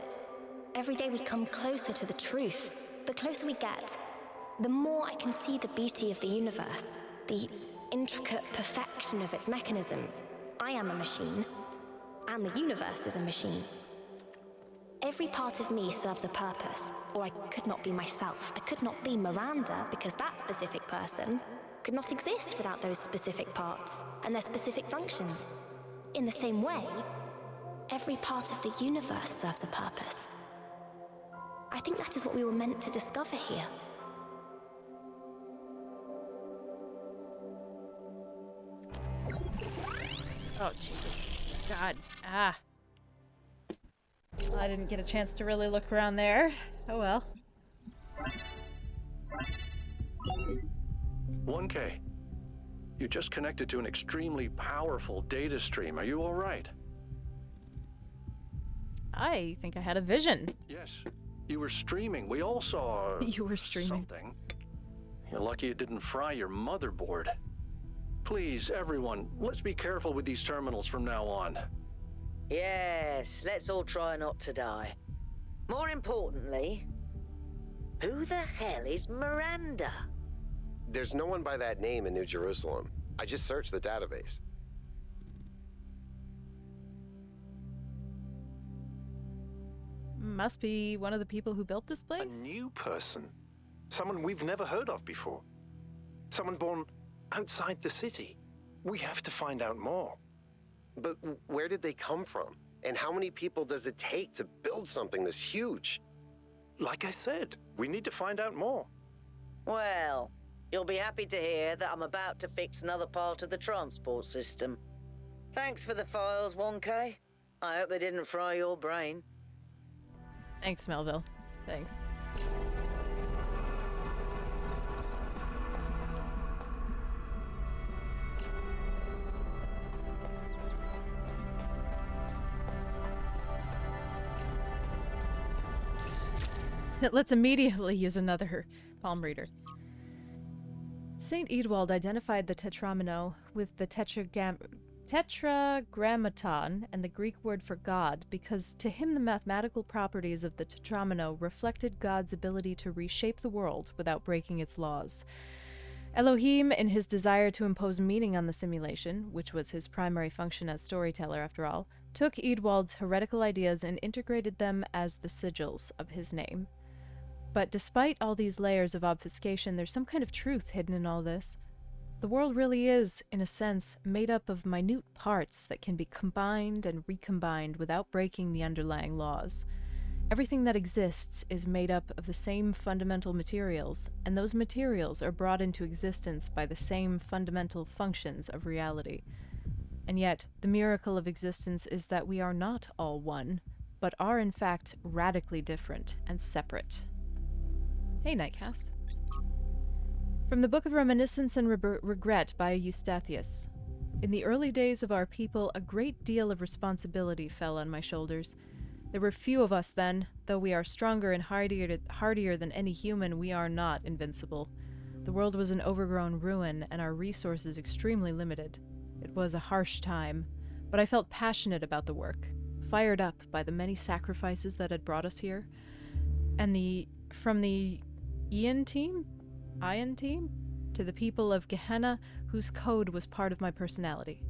Speaker 7: Every day we come closer to the truth. The closer we get, the more I can see the beauty of the universe, the intricate perfection of its mechanisms. I am a machine, and the universe is a machine. Every part of me serves a purpose, or I could not be myself. I could not be Miranda, because that specific person could not exist without those specific parts and their specific functions. In the same way, every part of the universe serves a purpose. I think that is what we were meant to discover here.
Speaker 1: Oh, Jesus. God. Ah. Well, I didn't get a chance to really look around there. Oh well.
Speaker 6: 1K. You just connected to an extremely powerful data stream. Are you all right?
Speaker 1: I think I had a vision.
Speaker 6: Yes. You were streaming. We all saw...
Speaker 1: You were streaming.
Speaker 6: Something. You're lucky it didn't fry your motherboard. Please, everyone, let's be careful with these terminals from now on.
Speaker 2: Yes, let's all try not to die. More importantly, who the hell is Miranda?
Speaker 5: There's no one by that name in New Jerusalem. I just searched the database.
Speaker 1: Must be one of the people who built this
Speaker 3: A
Speaker 1: place?
Speaker 3: new person. Someone we've never heard of before. Someone born outside the city. We have to find out more.
Speaker 5: But where did they come from? And how many people does it take to build something this huge?
Speaker 3: Like I said, we need to find out more.
Speaker 2: Well, you'll be happy to hear that I'm about to fix another part of the transport system. Thanks for the files, 1K. I hope they didn't fry your brain.
Speaker 1: Thanks, Melville. Thanks. Let's immediately use another palm reader. Saint Edwald identified the tetramino with the tetragrammaton and the Greek word for God because to him the mathematical properties of the tetramino reflected God's ability to reshape the world without breaking its laws. Elohim, in his desire to impose meaning on the simulation, which was his primary function as storyteller after all, took Edwald's heretical ideas and integrated them as the sigils of his name. But despite all these layers of obfuscation, there's some kind of truth hidden in all this. The world really is, in a sense, made up of minute parts that can be combined and recombined without breaking the underlying laws. Everything that exists is made up of the same fundamental materials, and those materials are brought into existence by the same fundamental functions of reality. And yet, the miracle of existence is that we are not all one, but are in fact radically different and separate. Hey, Nightcast. From the Book of Reminiscence and Regret by Eustathius. In the early days of our people, a great deal of responsibility fell on my shoulders. There were few of us then, though we are stronger and hardier than any human, we are not invincible. The world was an overgrown ruin, and our resources extremely limited. It was a harsh time, but I felt passionate about the work, fired up by the many sacrifices that had brought us here, and from the Ion team, to the people of Gehenna, whose code was part of my personality.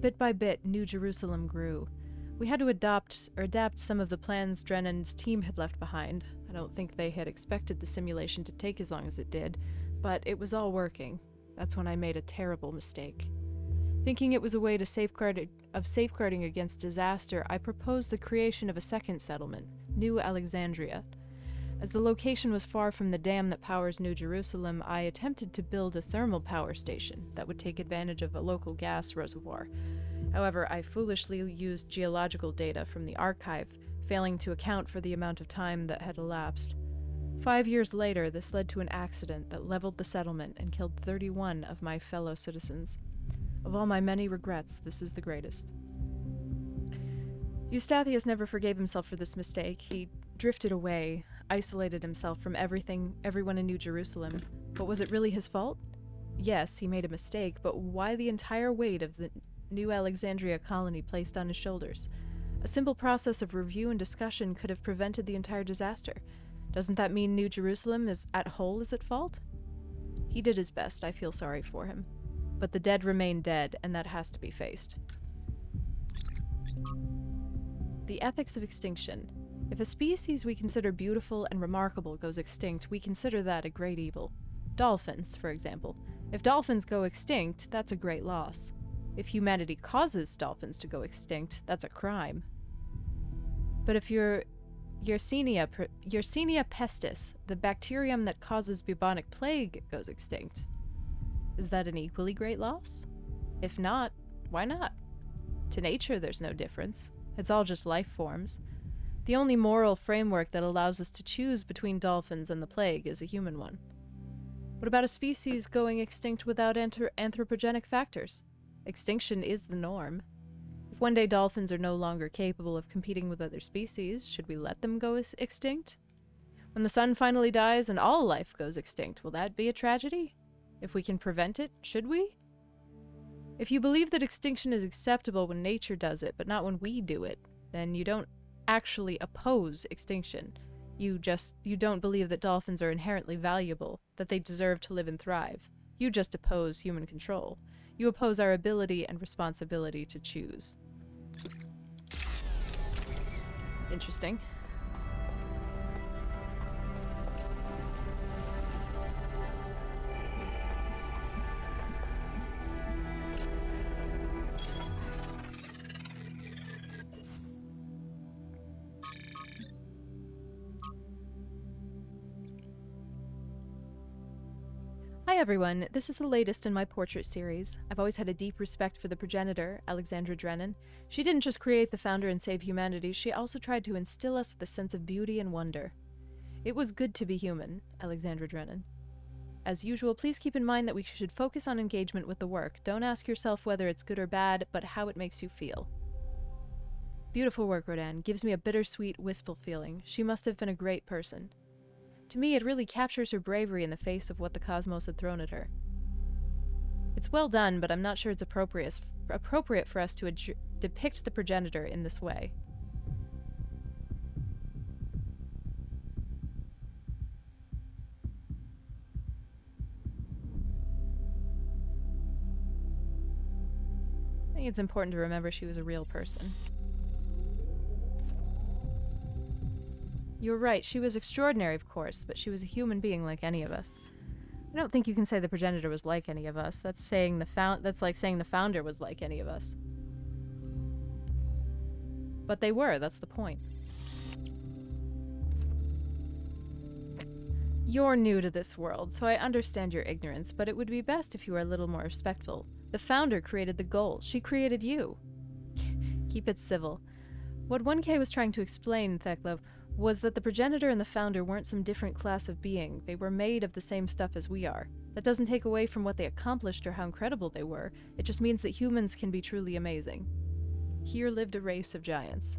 Speaker 1: Bit by bit, New Jerusalem grew. We had to adapt some of the plans Drennan's team had left behind. I don't think they had expected the simulation to take as long as it did, but it was all working. That's when I made a terrible mistake. Thinking it was a way to safeguarding against disaster, I proposed the creation of a second settlement, New Alexandria. As the location was far from the dam that powers New Jerusalem, I attempted to build a thermal power station that would take advantage of a local gas reservoir. However, I foolishly used geological data from the archive, failing to account for the amount of time that had elapsed. 5 years later, this led to an accident that leveled the settlement and killed 31 of my fellow citizens. Of all my many regrets, this is the greatest. Eustathius never forgave himself for this mistake. He drifted away, isolated himself from everyone in New Jerusalem. But was it really his fault? Yes, he made a mistake, but why the entire weight of the New Alexandria colony placed on his shoulders? A simple process of review and discussion could have prevented the entire disaster. Doesn't that mean New Jerusalem is at fault? He did his best. I feel sorry for him. But the dead remain dead, and that has to be faced. The ethics of extinction. If a species we consider beautiful and remarkable goes extinct, we consider that a great evil. Dolphins, for example. If dolphins go extinct, that's a great loss. If humanity causes dolphins to go extinct, that's a crime. But if Yersinia pestis, the bacterium that causes bubonic plague, goes extinct, is that an equally great loss? If not, why not? To nature, there's no difference. It's all just life forms. The only moral framework that allows us to choose between dolphins and the plague is a human one. What about a species going extinct without anthropogenic factors? Extinction is the norm. If one day dolphins are no longer capable of competing with other species, should we let them go extinct? When the sun finally dies and all life goes extinct, will that be a tragedy? If we can prevent it, should we? If you believe that extinction is acceptable when nature does it, but not when we do it, then you don't actually oppose extinction. You don't believe that dolphins are inherently valuable, that they deserve to live and thrive. You just oppose human control. You oppose our ability and responsibility to choose. Interesting. Hi everyone, this is the latest in my portrait series. I've always had a deep respect for the progenitor, Alexandra Drennan. She didn't just create the founder and save humanity, she also tried to instill us with a sense of beauty and wonder. It was good to be human, Alexandra Drennan. As usual, please keep in mind that we should focus on engagement with the work. Don't ask yourself whether it's good or bad, but how it makes you feel. Beautiful work, Rodan. Gives me a bittersweet, wistful feeling. She must have been a great person. To me, it really captures her bravery in the face of what the cosmos had thrown at her. It's well done, but I'm not sure it's appropriate for us to depict the progenitor in this way. I think it's important to remember she was a real person. You're right, she was extraordinary, of course, but she was a human being like any of us. I don't think you can say the progenitor was like any of us. That's like saying the founder was like any of us. But they were, that's the point. You're new to this world, so I understand your ignorance, but it would be best if you were a little more respectful. The founder created the goal. She created you. Keep it civil. What 1K was trying to explain, Thekla, was that the progenitor and the founder weren't some different class of being. They were made of the same stuff as we are. That doesn't take away from what they accomplished or how incredible they were. It just means that humans can be truly amazing. Here lived a race of giants.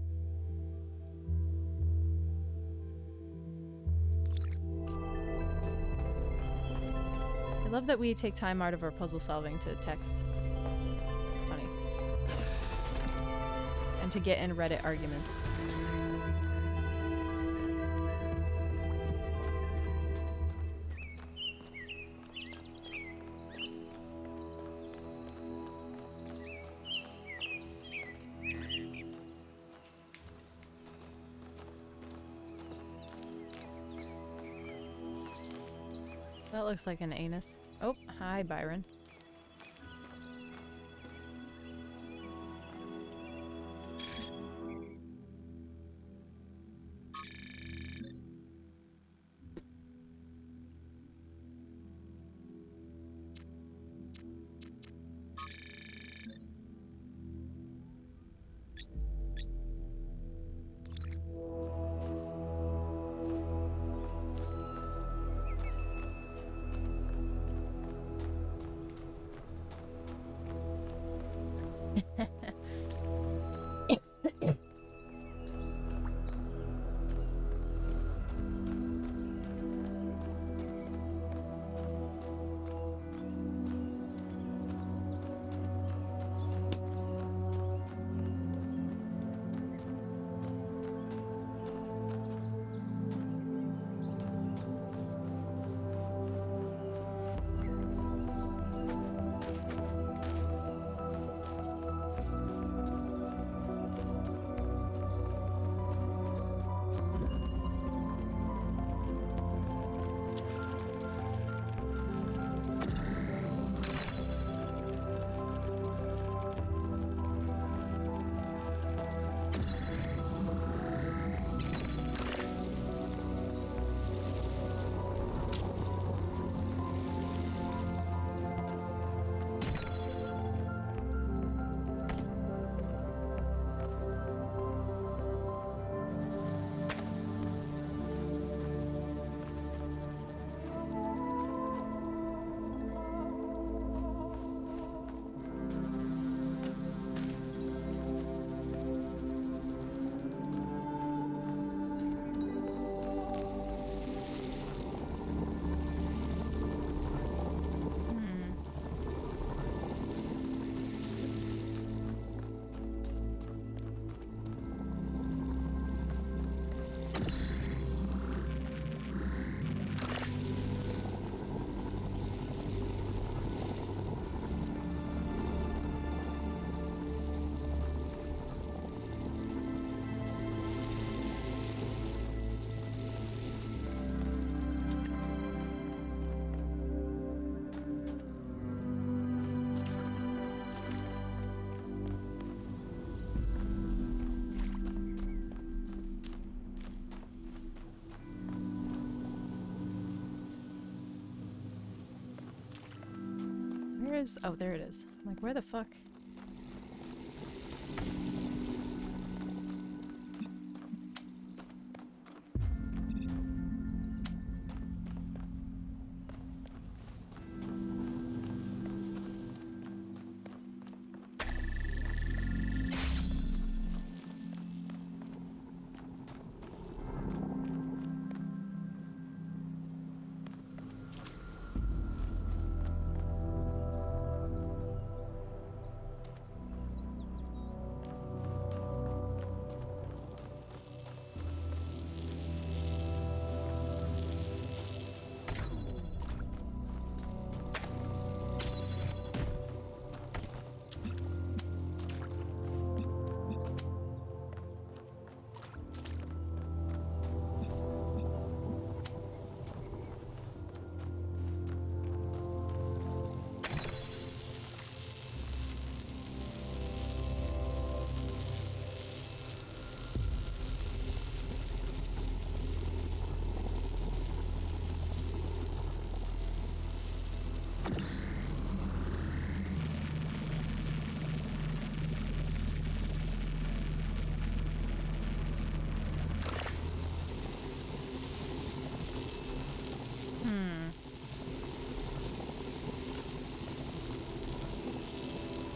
Speaker 1: I love that we take time out of our puzzle solving to text. It's funny. And to get in Reddit arguments. That looks like an anus. Oh, hi, Byron. Oh, there it is. I'm like, where the fuck?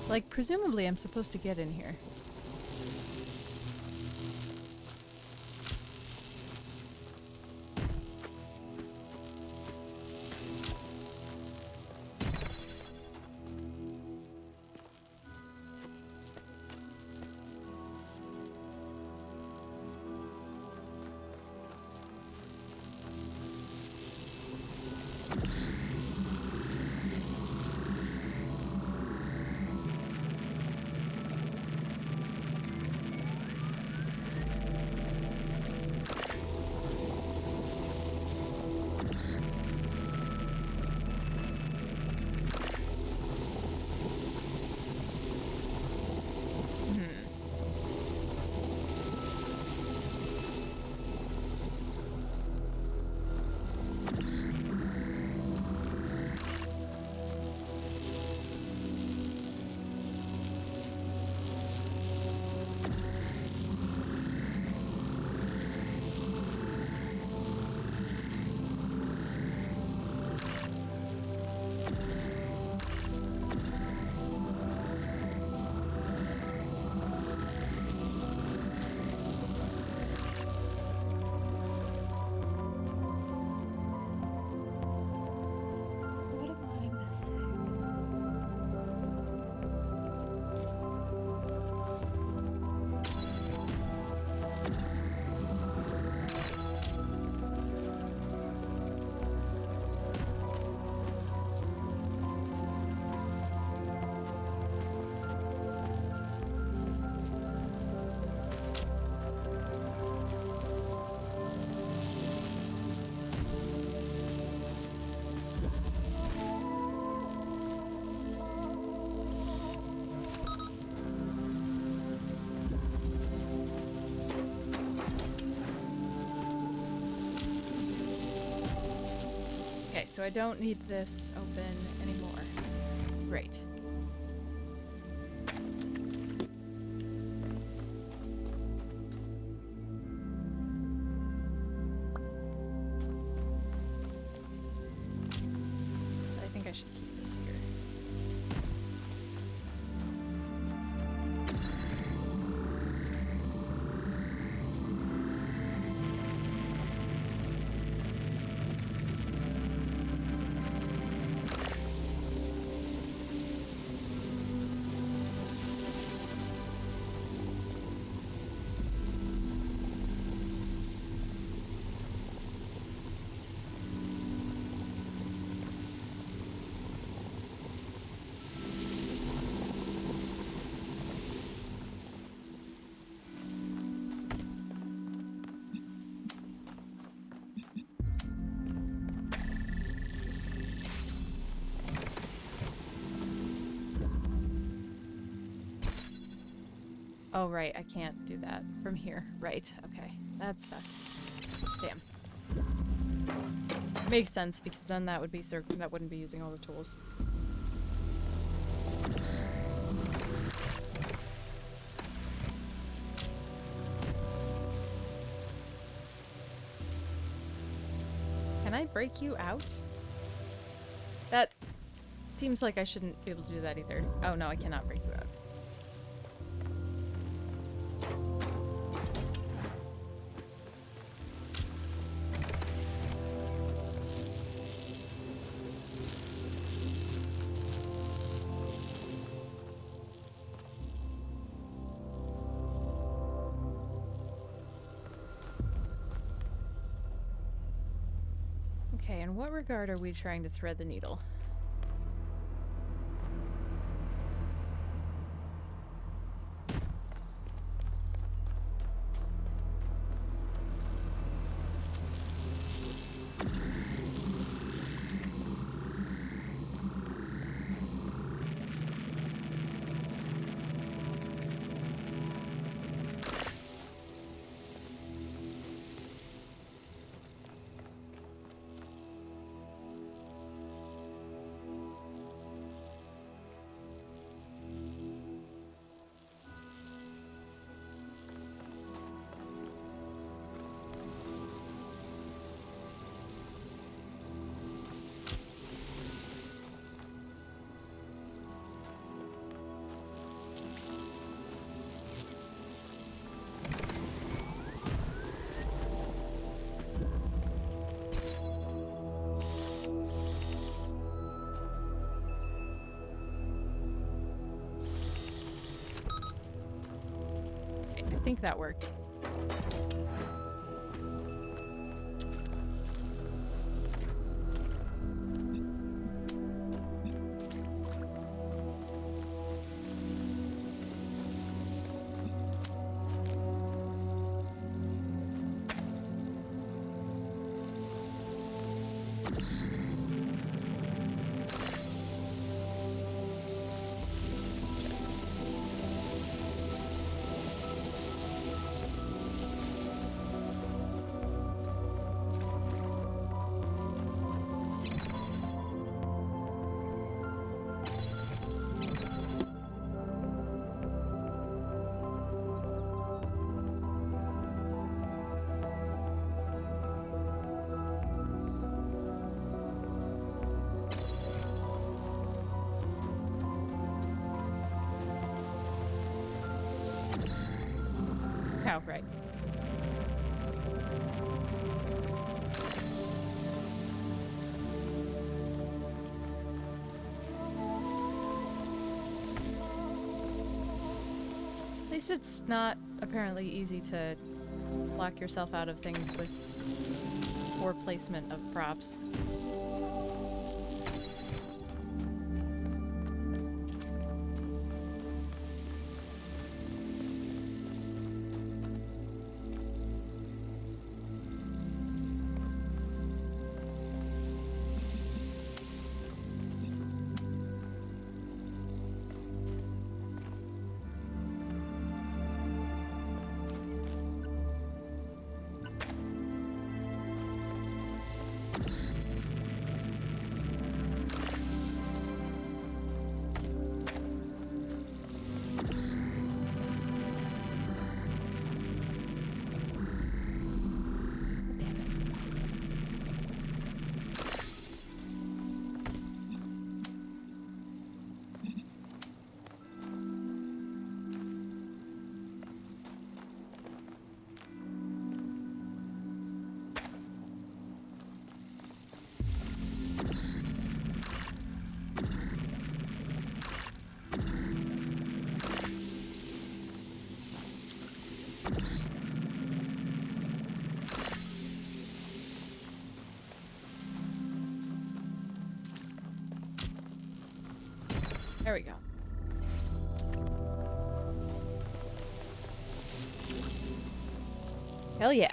Speaker 1: Like, presumably I'm supposed to get in here. so I don't need this open anymore. Great. I think I should keep this here. Oh, right, I can't do that from here. Right, okay. That sucks. Damn. Makes sense, because then that would be that wouldn't be using all the tools. Can I break you out? That seems like I shouldn't be able to do that either. Oh no, I cannot break you out. Okay, in what regard are we trying to thread the needle? I think that worked. Oh, right. At least it's not apparently easy to lock yourself out of things with poor placement of props. There we go. Hell yeah.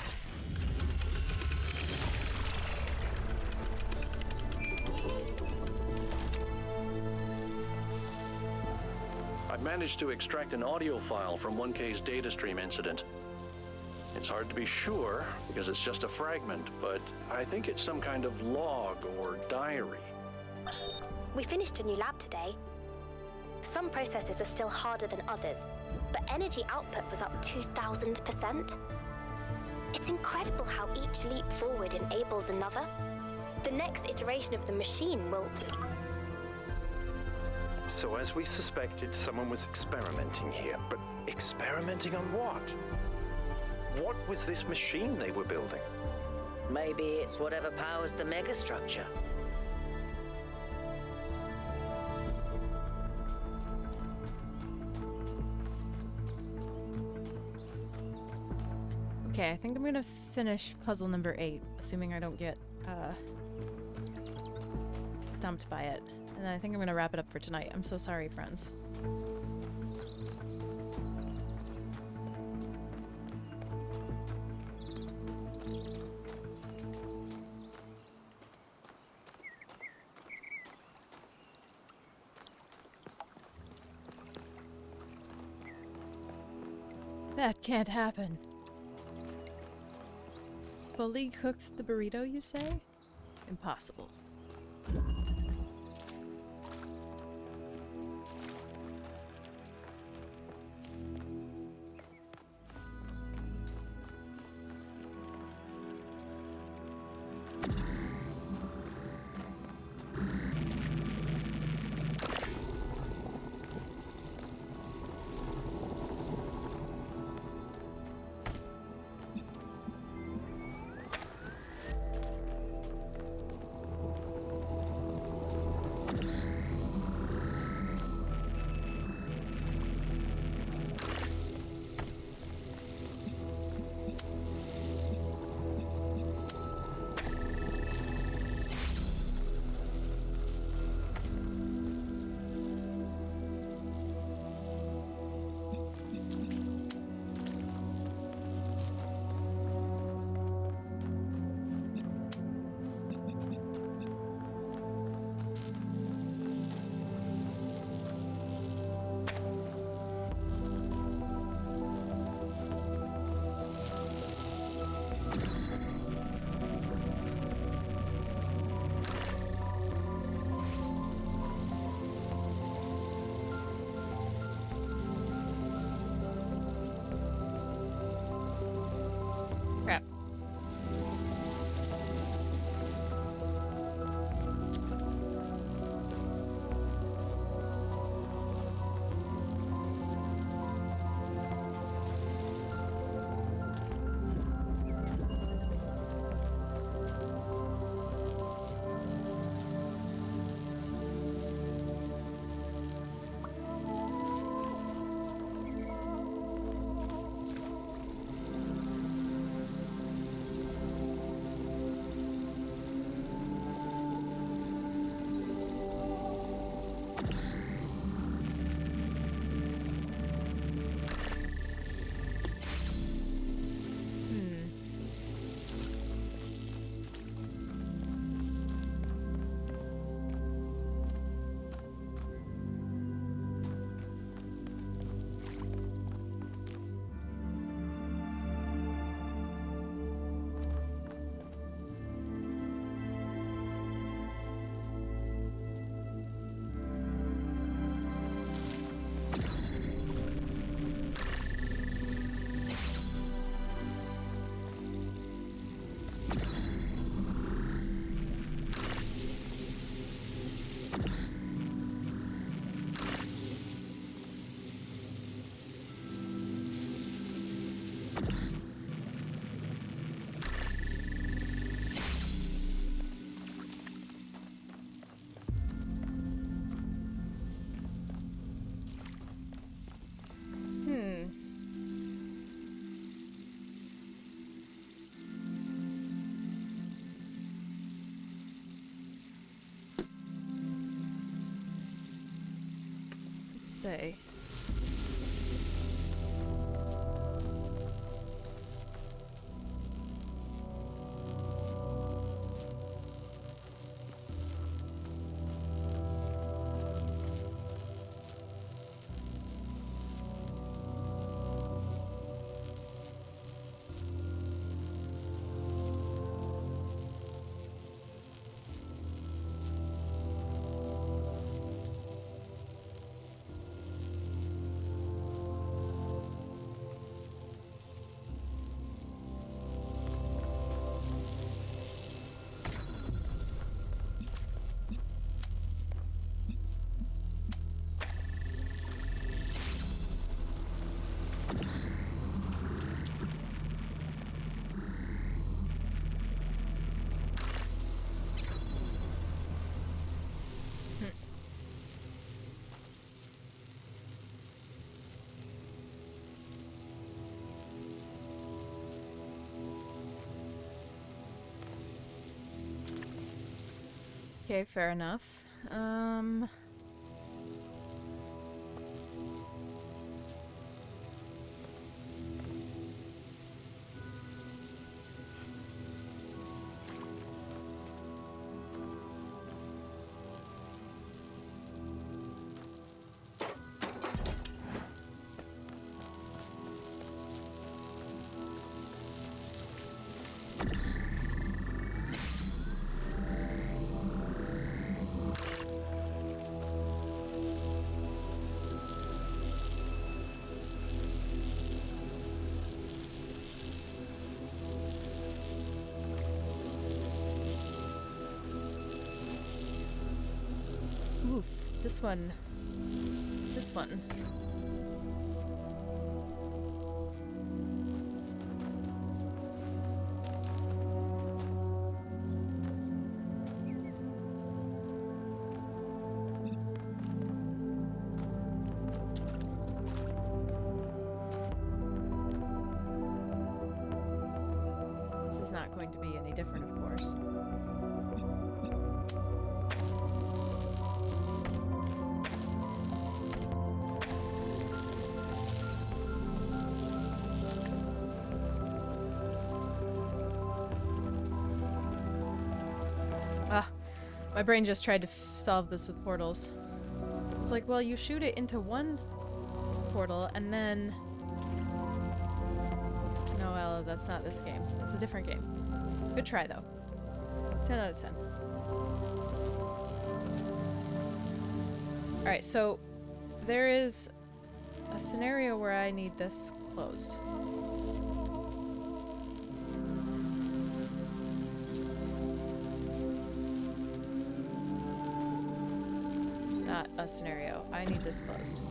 Speaker 6: I've managed to extract an audio file from 1K's data stream incident. It's hard to be sure because it's just a fragment, but I think it's some kind of log or diary.
Speaker 7: We finished a new lab today. Some processes are still harder than others, but energy output was up 2,000%. It's incredible how each leap forward enables another. The next iteration of the machine will...
Speaker 3: So as we suspected, someone was experimenting here. But experimenting on what? What was this machine they were building?
Speaker 2: Maybe it's whatever powers the megastructure.
Speaker 1: Okay, I think I'm gonna finish puzzle number 8, assuming I don't get stumped by it. And then I think I'm gonna wrap it up for tonight. I'm so sorry, friends. That can't happen. Fully cooks the burrito, you say? Impossible. Crap. say. Okay, fair enough. Oof, this one. This one. This is not going to be any different, of course. My brain just tried to solve this with portals. It's like, well, you shoot it into one portal and then... No, Ella, that's not this game. It's a different game. Good try, though. 10 out of 10. Alright, so there is a scenario where I need this closed. Not a scenario. I need this closed.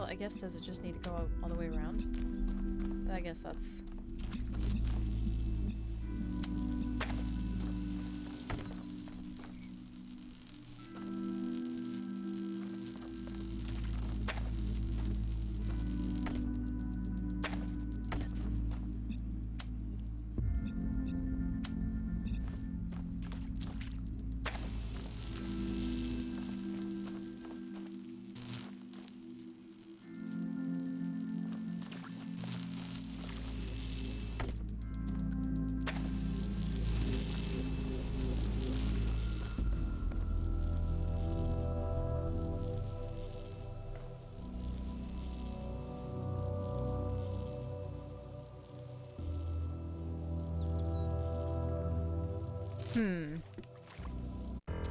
Speaker 1: I guess, does it just need to go all the way around? I guess that's...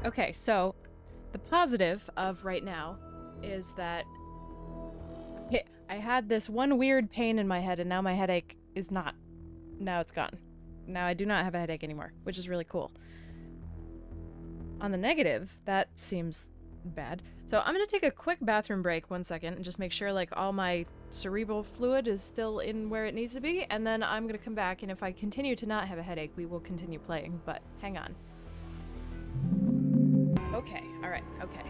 Speaker 1: Okay, so the positive of right now is that I had this one weird pain in my head and now my headache is not. Now it's gone.
Speaker 8: now I do not have a headache anymore, which is really cool. On the negative, that seems bad. So I'm gonna take a quick bathroom break 1 second and just make sure like all my cerebral fluid is still in where it needs to be, and then I'm gonna come back, and if I continue to not have a headache, we will continue playing, but hang on. Okay, alright, okay.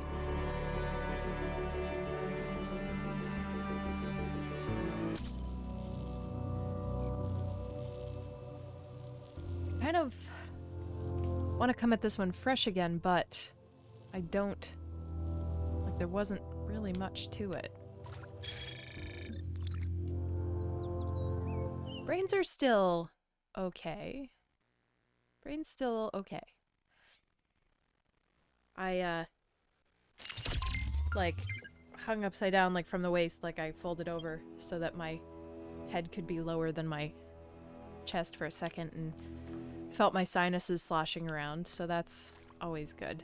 Speaker 8: Kind of want to come at this one fresh again, but I don't. Like, there wasn't really much to it. Brains are still okay. Brain's still okay. I, like, hung upside down, like, from the waist, like I folded over so that my head could be lower than my chest for a second, and felt my sinuses sloshing around, so that's always good.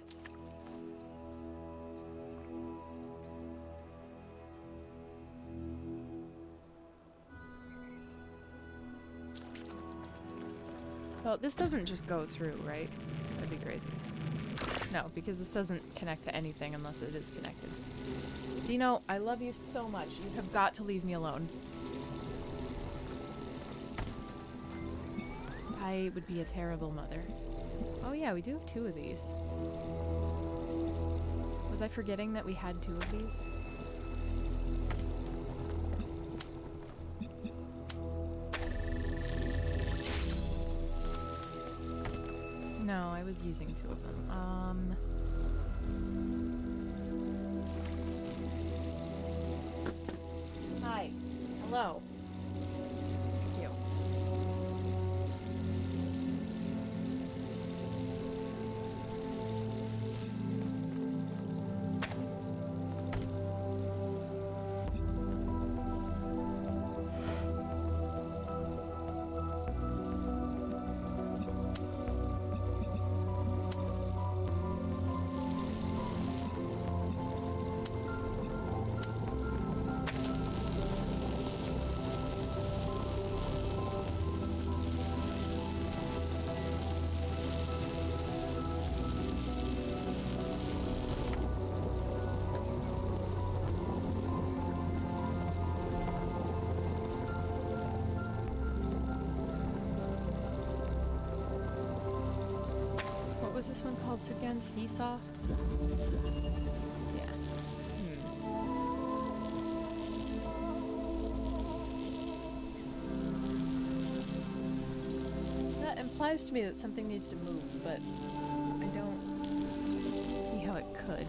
Speaker 8: Well, this doesn't just go through, right? That'd be crazy. No, because this doesn't connect to anything unless it is connected. Dino, I love you so much. You have got to leave me alone. I would be a terrible mother. Oh yeah, we do have 2 of these. Was I forgetting that we had 2 of these? No, I was using 2 of them. Hi. Hello. Thank you. What was this one called again? Seesaw? Yeah. That implies to me that something needs to move, but I don't see how it could.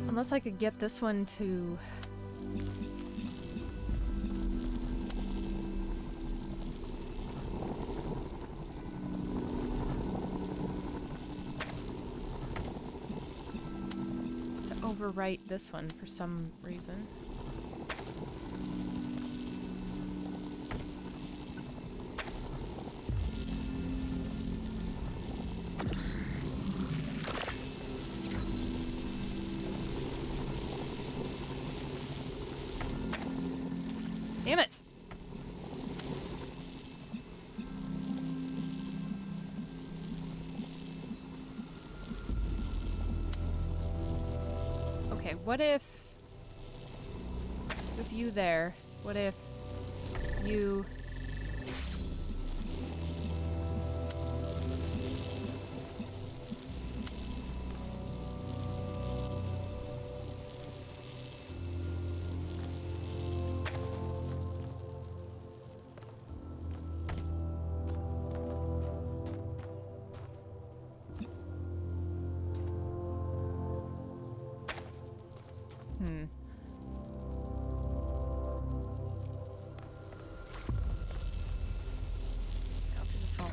Speaker 8: Unless I could get this one to... overwrite this one for some reason. Damn it! Okay, what if with you there, what if you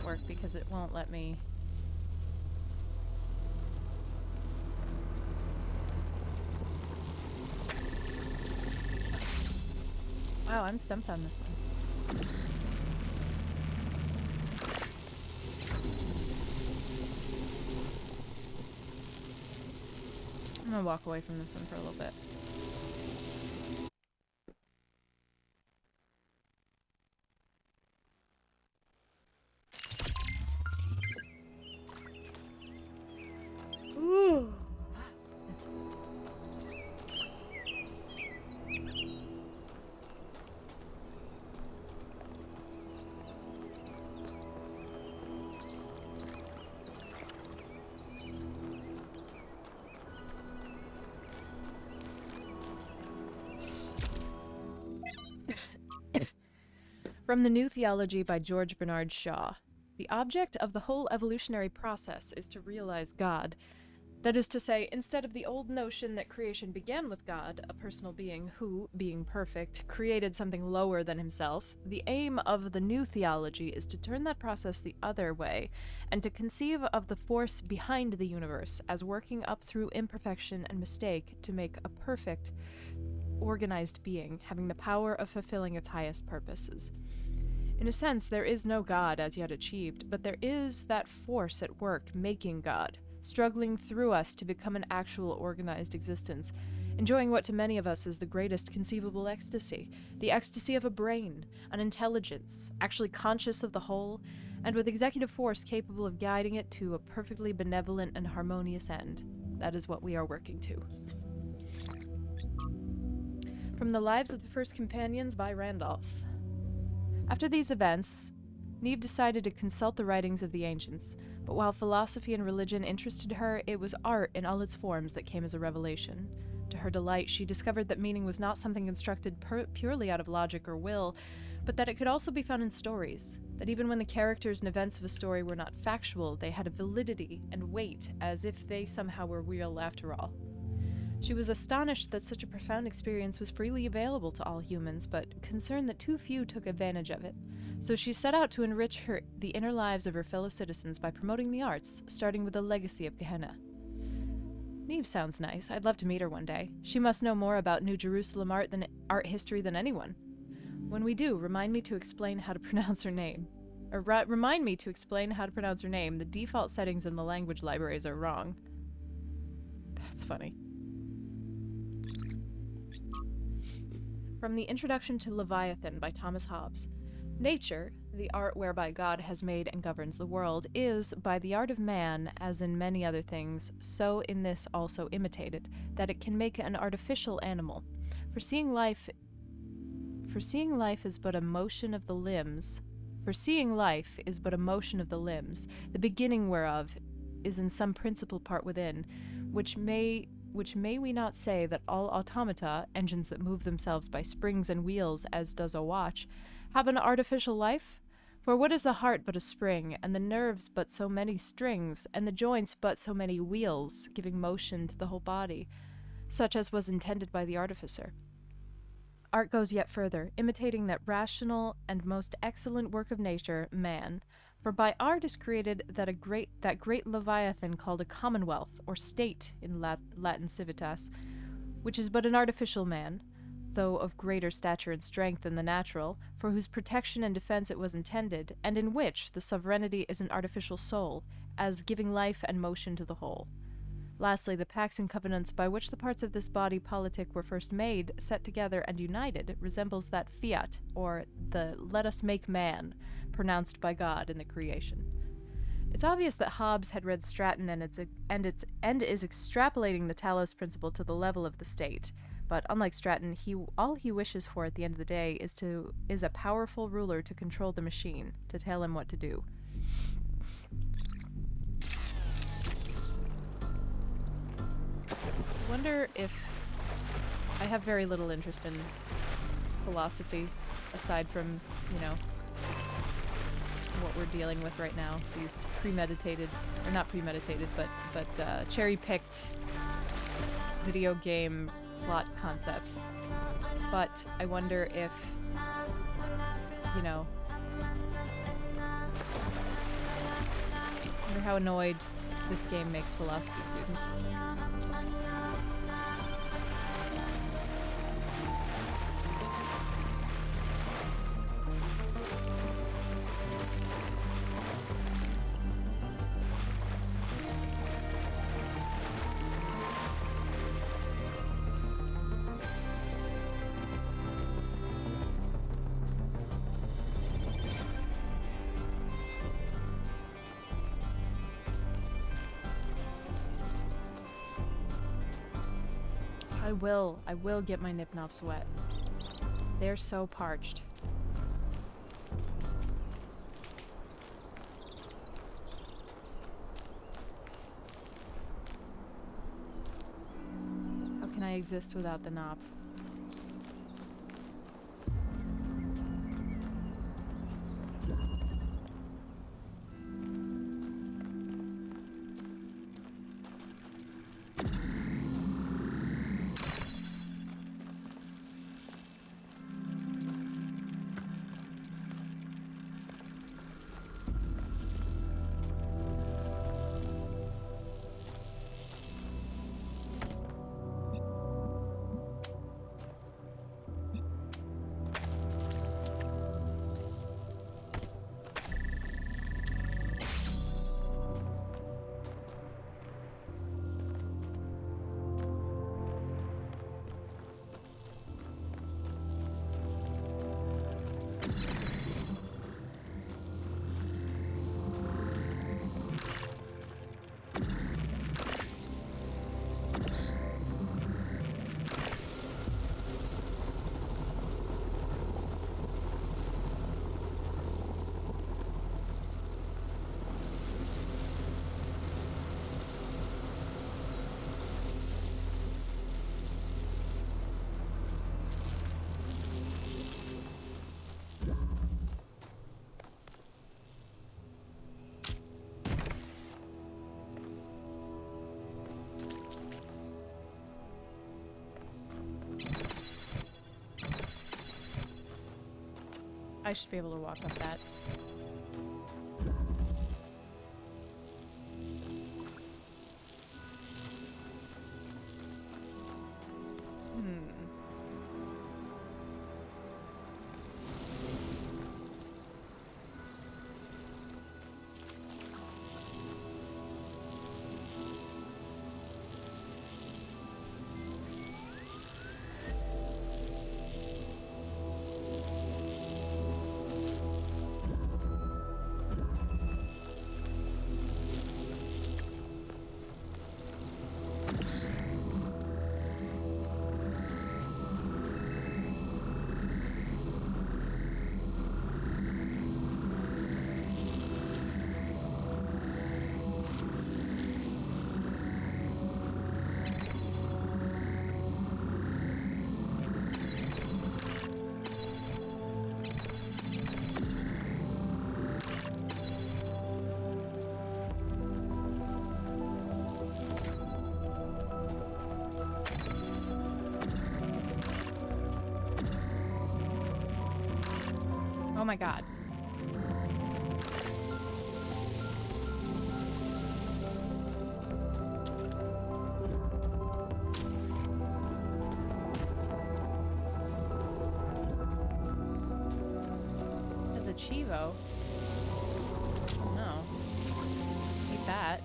Speaker 8: work because it won't let me. Wow, I'm stumped on this one. I'm gonna walk away from this one for a little bit. Ooh. From the New Theology by George Bernard Shaw. The object of the whole evolutionary process is to realize God. That is to say, instead of the old notion that creation began with God, a personal being who, being perfect, created something lower than himself, the aim of the new theology is to turn that process the other way, and to conceive of the force behind the universe as working up through imperfection and mistake to make a perfect, organized being, having the power of fulfilling its highest purposes. In a sense, there is no God as yet achieved, but there is that force at work making God, struggling through us to become an actual organized existence, enjoying what to many of us is the greatest conceivable ecstasy, the ecstasy of a brain, an intelligence, actually conscious of the whole, and with executive force capable of guiding it to a perfectly benevolent and harmonious end. That is what we are working to. From the Lives of the First Companions by Randolph. After these events, Neve decided to consult the writings of the ancients, but while philosophy and religion interested her, it was art in all its forms that came as a revelation. To her delight, she discovered that meaning was not something constructed purely out of logic or will, but that it could also be found in stories, that even when the characters and events of a story were not factual, they had a validity and weight, as if they somehow were real after all. She was astonished that such a profound experience was freely available to all humans, but concerned that too few took advantage of it. So she set out to enrich the inner lives of her fellow citizens by promoting the arts, starting with the legacy of Gehenna. Neve sounds nice. I'd love to meet her one day. She must know more about New Jerusalem art history than anyone. When we do, remind me to explain how to pronounce her name. Remind me to explain how to pronounce her name. The default settings in the language libraries are wrong. That's funny. From the Introduction to Leviathan by Thomas Hobbes. Nature, the art whereby God has made and governs the world, is, by the art of man, as in many other things, so in this also imitated, that it can make an artificial animal. For seeing life is but a motion of the limbs. The beginning whereof is in some principal part within, which may we not say that all automata, engines that move themselves by springs and wheels, as does a watch, have an artificial life? For what is the heart but a spring, and the nerves but so many strings, and the joints but so many wheels, giving motion to the whole body, such as was intended by the artificer? Art goes yet further, imitating that rational and most excellent work of nature, man. For by art is created that great Leviathan called a commonwealth, or state in Latin civitas, which is but an artificial man, though of greater stature and strength than the natural, for whose protection and defense it was intended, and in which the sovereignty is an artificial soul, as giving life and motion to the whole. Lastly, the pacts and covenants by which the parts of this body politic were first made, set together, and united, resembles that fiat, or the "let us make man," pronounced by God in the creation. It's obvious that Hobbes had read Stratton and is extrapolating the Talos Principle to the level of the state. But unlike Stratton, all he wishes for at the end of the day is a powerful ruler to control the machine, to tell him what to do. I wonder if I have very little interest in philosophy, aside from, what we're dealing with right now. These premeditated, or not premeditated, but cherry-picked video game plot concepts. But I wonder if, how annoyed this game makes philosophy students. I will get my nip-nops wet. They're so parched. How can I exist without the knob? I should be able to walk up that. Oh my god. There's a Chivo. Oh no. Eat that.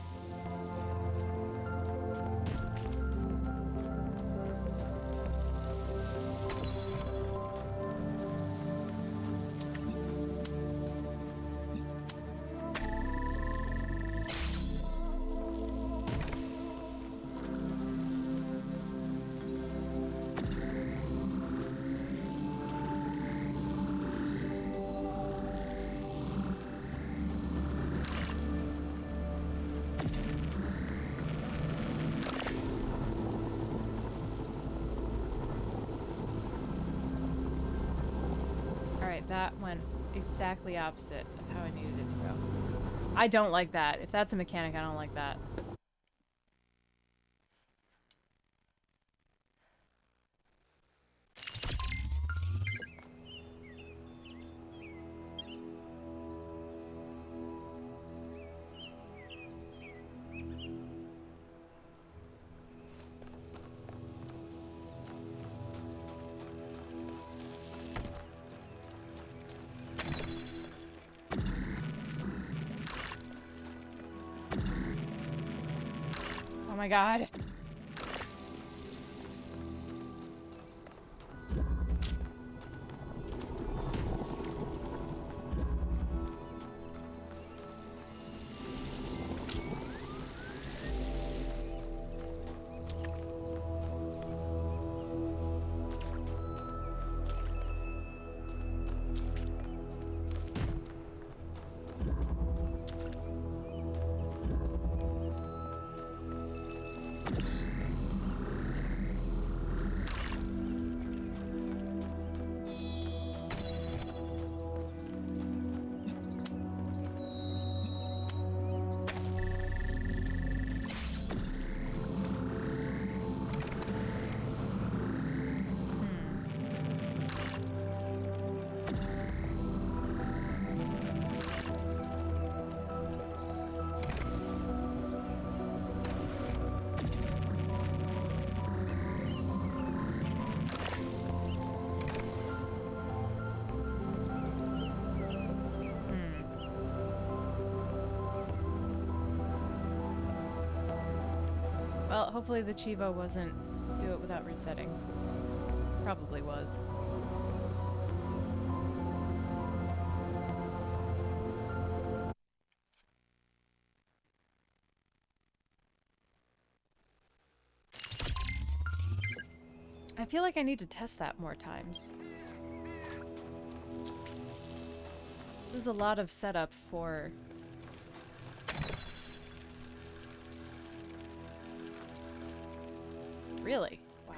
Speaker 8: That went exactly opposite of how I needed it to go. I don't like that. If that's a mechanic, I don't like that. Oh my god. Well, hopefully the Chivo wasn't do it without resetting. Probably was. I feel like I need to test that more times. This is a lot of setup for... Really? Wow.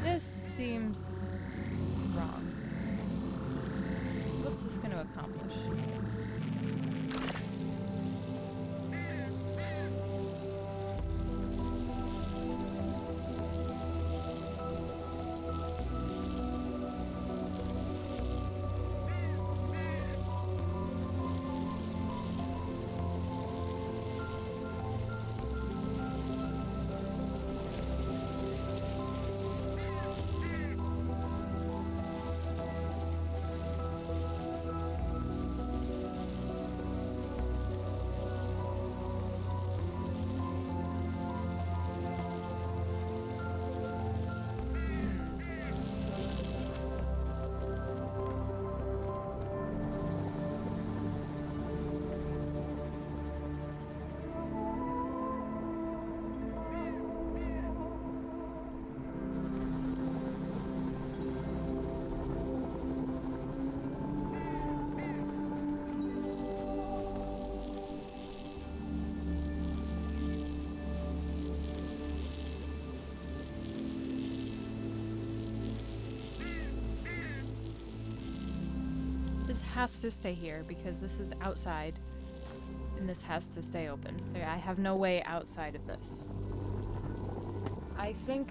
Speaker 8: This seems wrong. So what's this going to accomplish? This has to stay here because this is outside and this has to stay open. I have no way outside of this. I think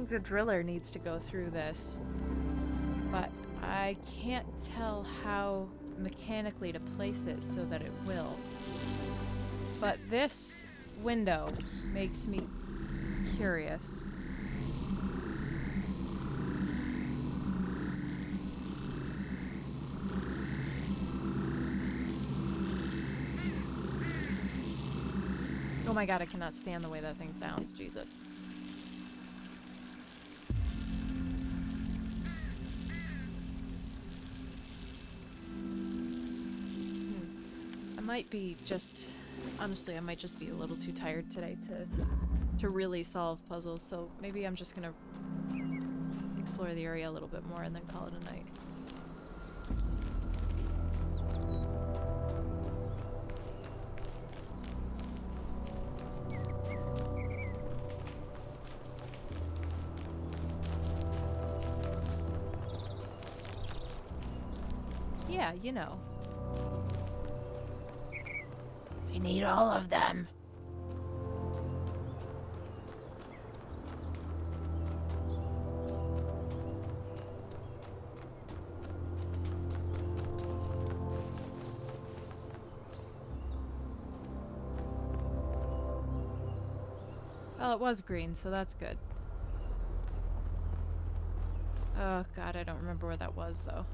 Speaker 8: the driller needs to go through this, but I can't tell how mechanically to place it so that it will. But this window makes me curious. Oh my god, I cannot stand the way that thing sounds. Jesus. I might be just... Honestly, I might just be a little too tired today to really solve puzzles, so maybe I'm just gonna
Speaker 1: explore the area a little bit more and then call it a night. Yeah, you know. We need all of them. Well, it was green, so that's good. Oh god, I don't remember where that was, though.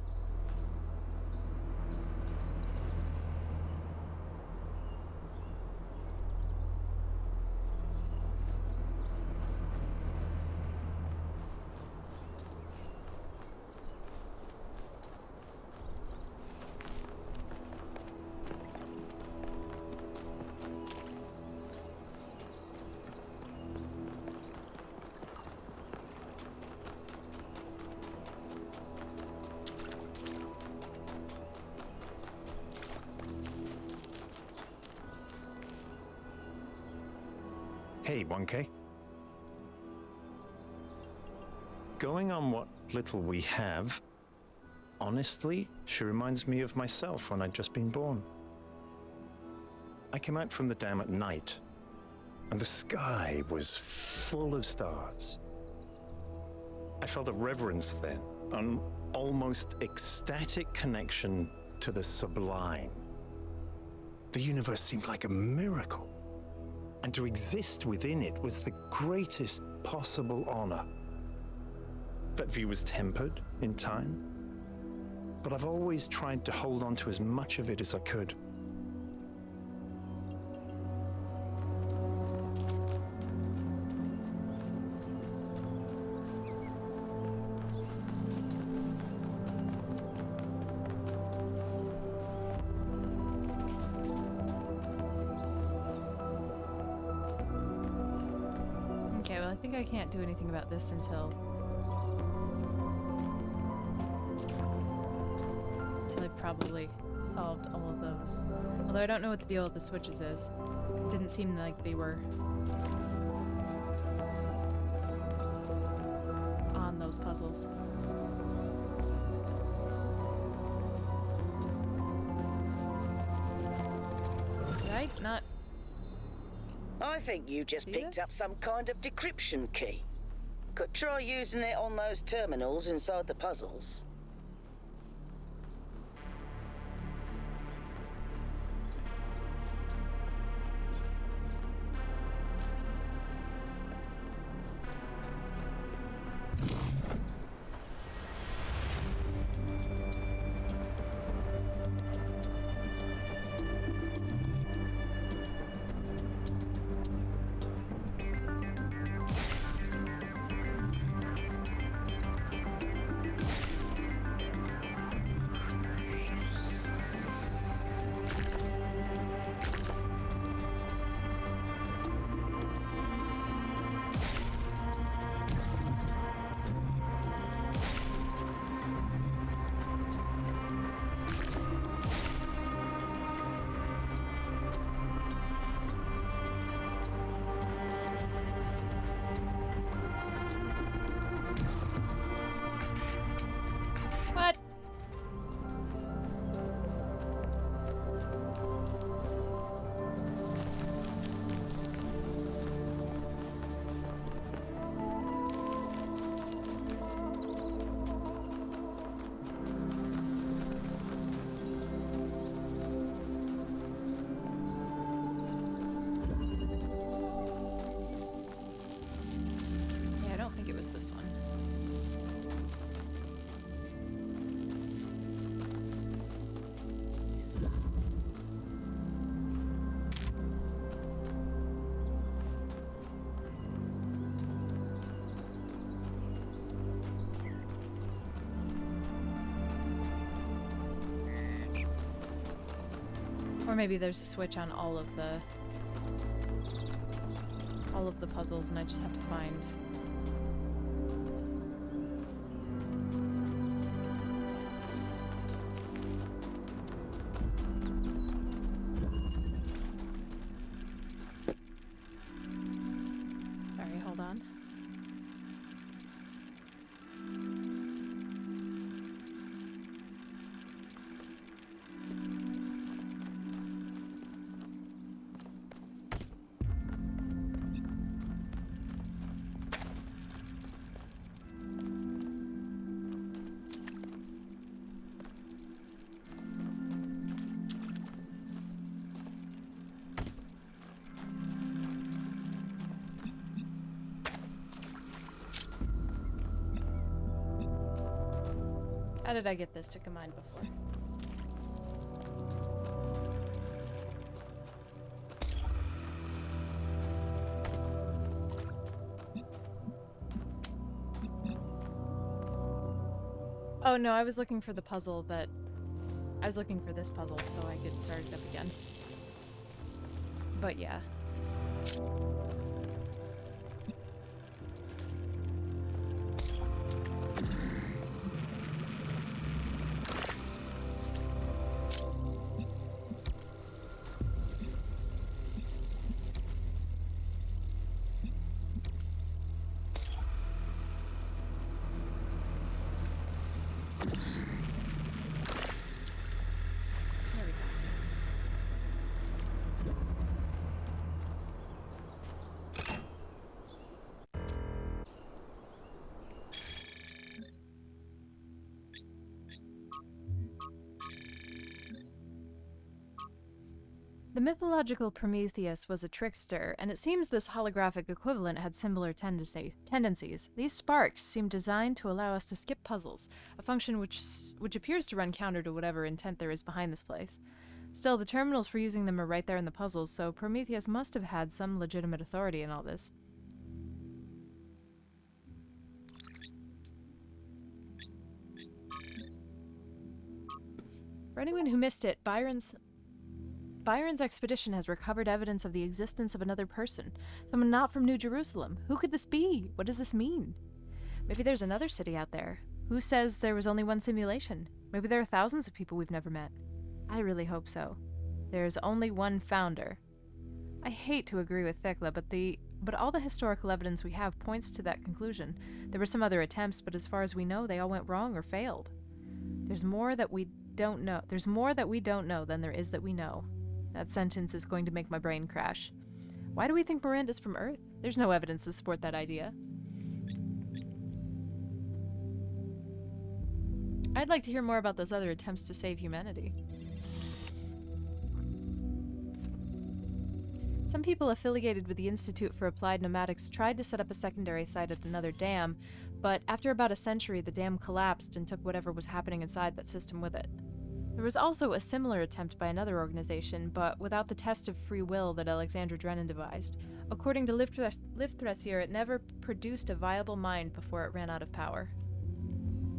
Speaker 3: Hey, 1K. Going on what little we have, honestly, she reminds me of myself when I'd just been born. I came out from the dam at night, and the sky was full of stars. I felt a reverence then, an almost ecstatic connection to the sublime. The universe seemed like a miracle. And to exist within it was the greatest possible honor. That view was tempered in time, but I've always tried to hold on to as much of it as I could.
Speaker 1: Okay, well, I think I can't do anything about this until I've probably solved all of those. Although I don't know what the deal with the switches is. It didn't seem like they were on those puzzles. Right? Not...
Speaker 2: I think you just
Speaker 1: See
Speaker 2: picked
Speaker 1: this?
Speaker 2: up some kind of decryption key. Could try using it on those terminals inside the puzzles.
Speaker 1: What? Yeah, I don't think it was this one. Or maybe there's a switch on all of the puzzles and I just have to find
Speaker 8: did I get this to combine before? Oh no, I was looking for the puzzle that... I was looking for this puzzle so I could start it up again. But yeah. The mythological Prometheus was a trickster, and it seems this holographic equivalent had similar tendencies. These sparks seem designed to allow us to skip puzzles, a function which appears to run counter to whatever intent there is behind this place. Still, the terminals for using them are right there in the puzzles, so Prometheus must have had some legitimate authority in all this. For anyone who missed it, Byron's expedition has recovered evidence of the existence of another person, someone not from New Jerusalem. Who could this be? What does this mean? Maybe there's another city out there. Who says there was only one simulation? Maybe there are thousands of people we've never met. I really hope so. There's only one founder. I hate to agree with Thekla, but all the historical evidence we have points to that conclusion. There were some other attempts, but as far as we know, they all went wrong or failed. There's more that we don't know. There's more that we don't know than there is that we know. That sentence is going to make my brain crash. Why do we think Miranda's from Earth? There's no evidence to support that idea. I'd like to hear more about those other attempts to save humanity. Some people affiliated with the Institute for Applied Pneumatics tried to set up a secondary site at another dam, but after about a century, the dam collapsed and took whatever was happening inside that system with it. There was also a similar attempt by another organization, but without the test of free will that Alexandra Drennan devised. According to Liv Thressier, it never produced a viable mind before it ran out of power.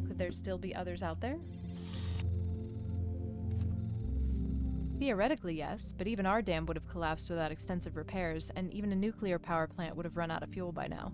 Speaker 8: Could there still be others out there? Theoretically, yes, but even our dam would have collapsed without extensive repairs, and even a nuclear power plant would have run out of fuel by now.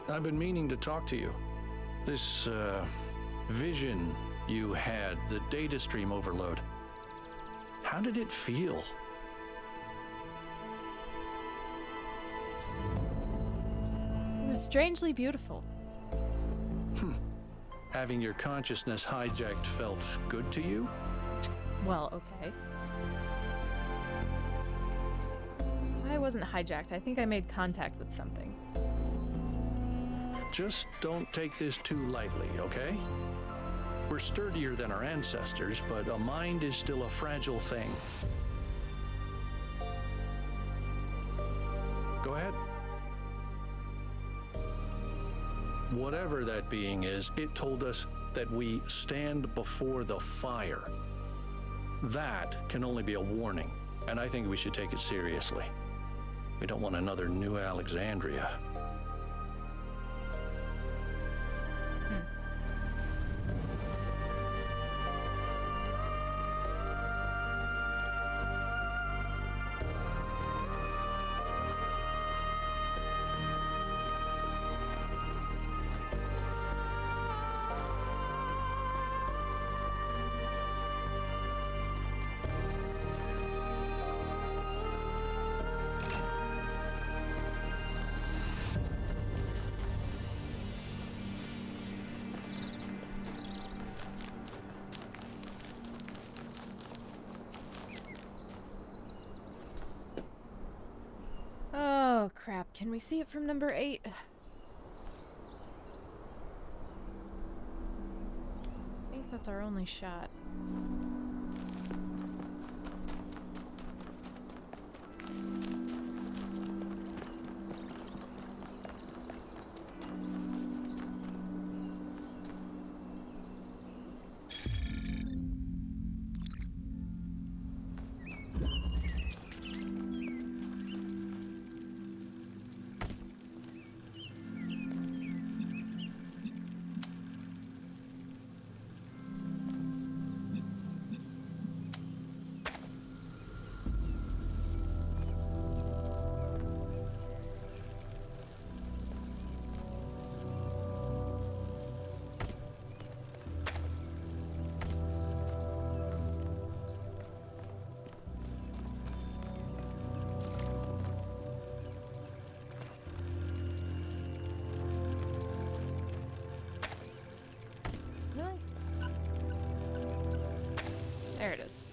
Speaker 6: I've been meaning to talk to you. This, vision you had, the data stream overload. How did it feel?
Speaker 8: It was strangely beautiful.
Speaker 6: Having your consciousness hijacked felt good to you?
Speaker 8: Well, okay. I wasn't hijacked. I think I made contact with something.
Speaker 6: Just don't take this too lightly, okay? We're sturdier than our ancestors, but a mind is still a fragile thing. Go ahead. whatever that being is, it told us that we stand before the fire. That can only be a warning, and I think we should take it seriously. We don't want another New Alexandria.
Speaker 8: Oh, crap. Can we see it from number 8? I think that's our only shot. No. There it is.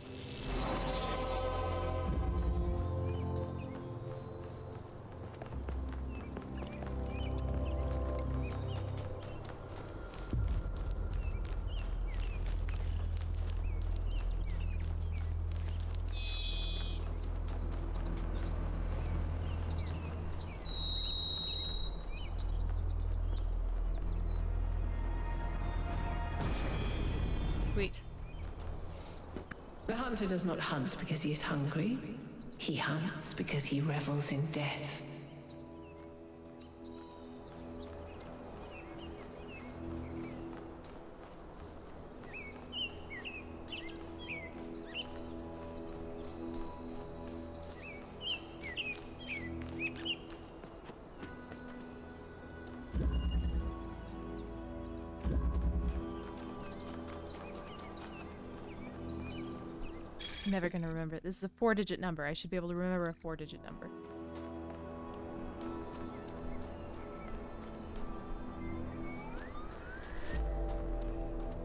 Speaker 8: Sweet.
Speaker 9: The hunter does not hunt because he is hungry. He hunts because he revels in death.
Speaker 8: Never gonna remember it. This is a 4-digit number. I should be able to remember a 4-digit number.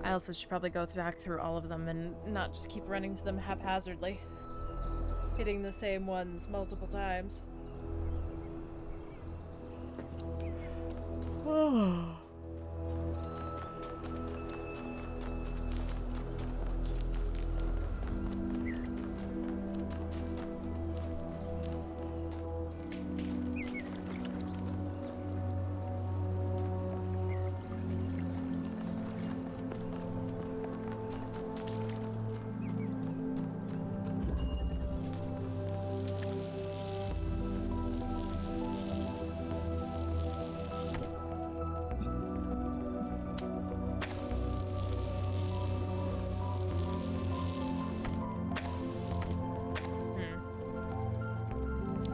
Speaker 8: I also should probably go back through all of them and not just keep running to them haphazardly. Hitting the same ones multiple times. Oh.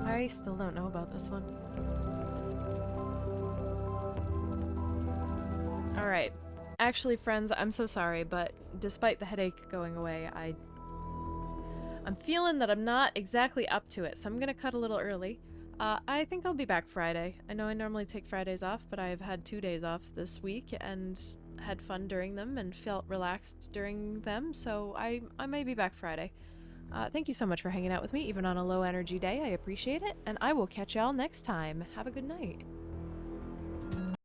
Speaker 8: I still don't know about this one. Alright. Actually, friends, I'm so sorry, but despite the headache going away, I'm feeling that I'm not exactly up to it, so I'm gonna cut a little early. I think I'll be back Friday. I know I normally take Fridays off, but I've had 2 days off this week and had fun during them and felt relaxed during them, so I may be back Friday. Thank you so much for hanging out with me, even on a low energy day. I appreciate it, and I will catch y'all next time. Have a good night.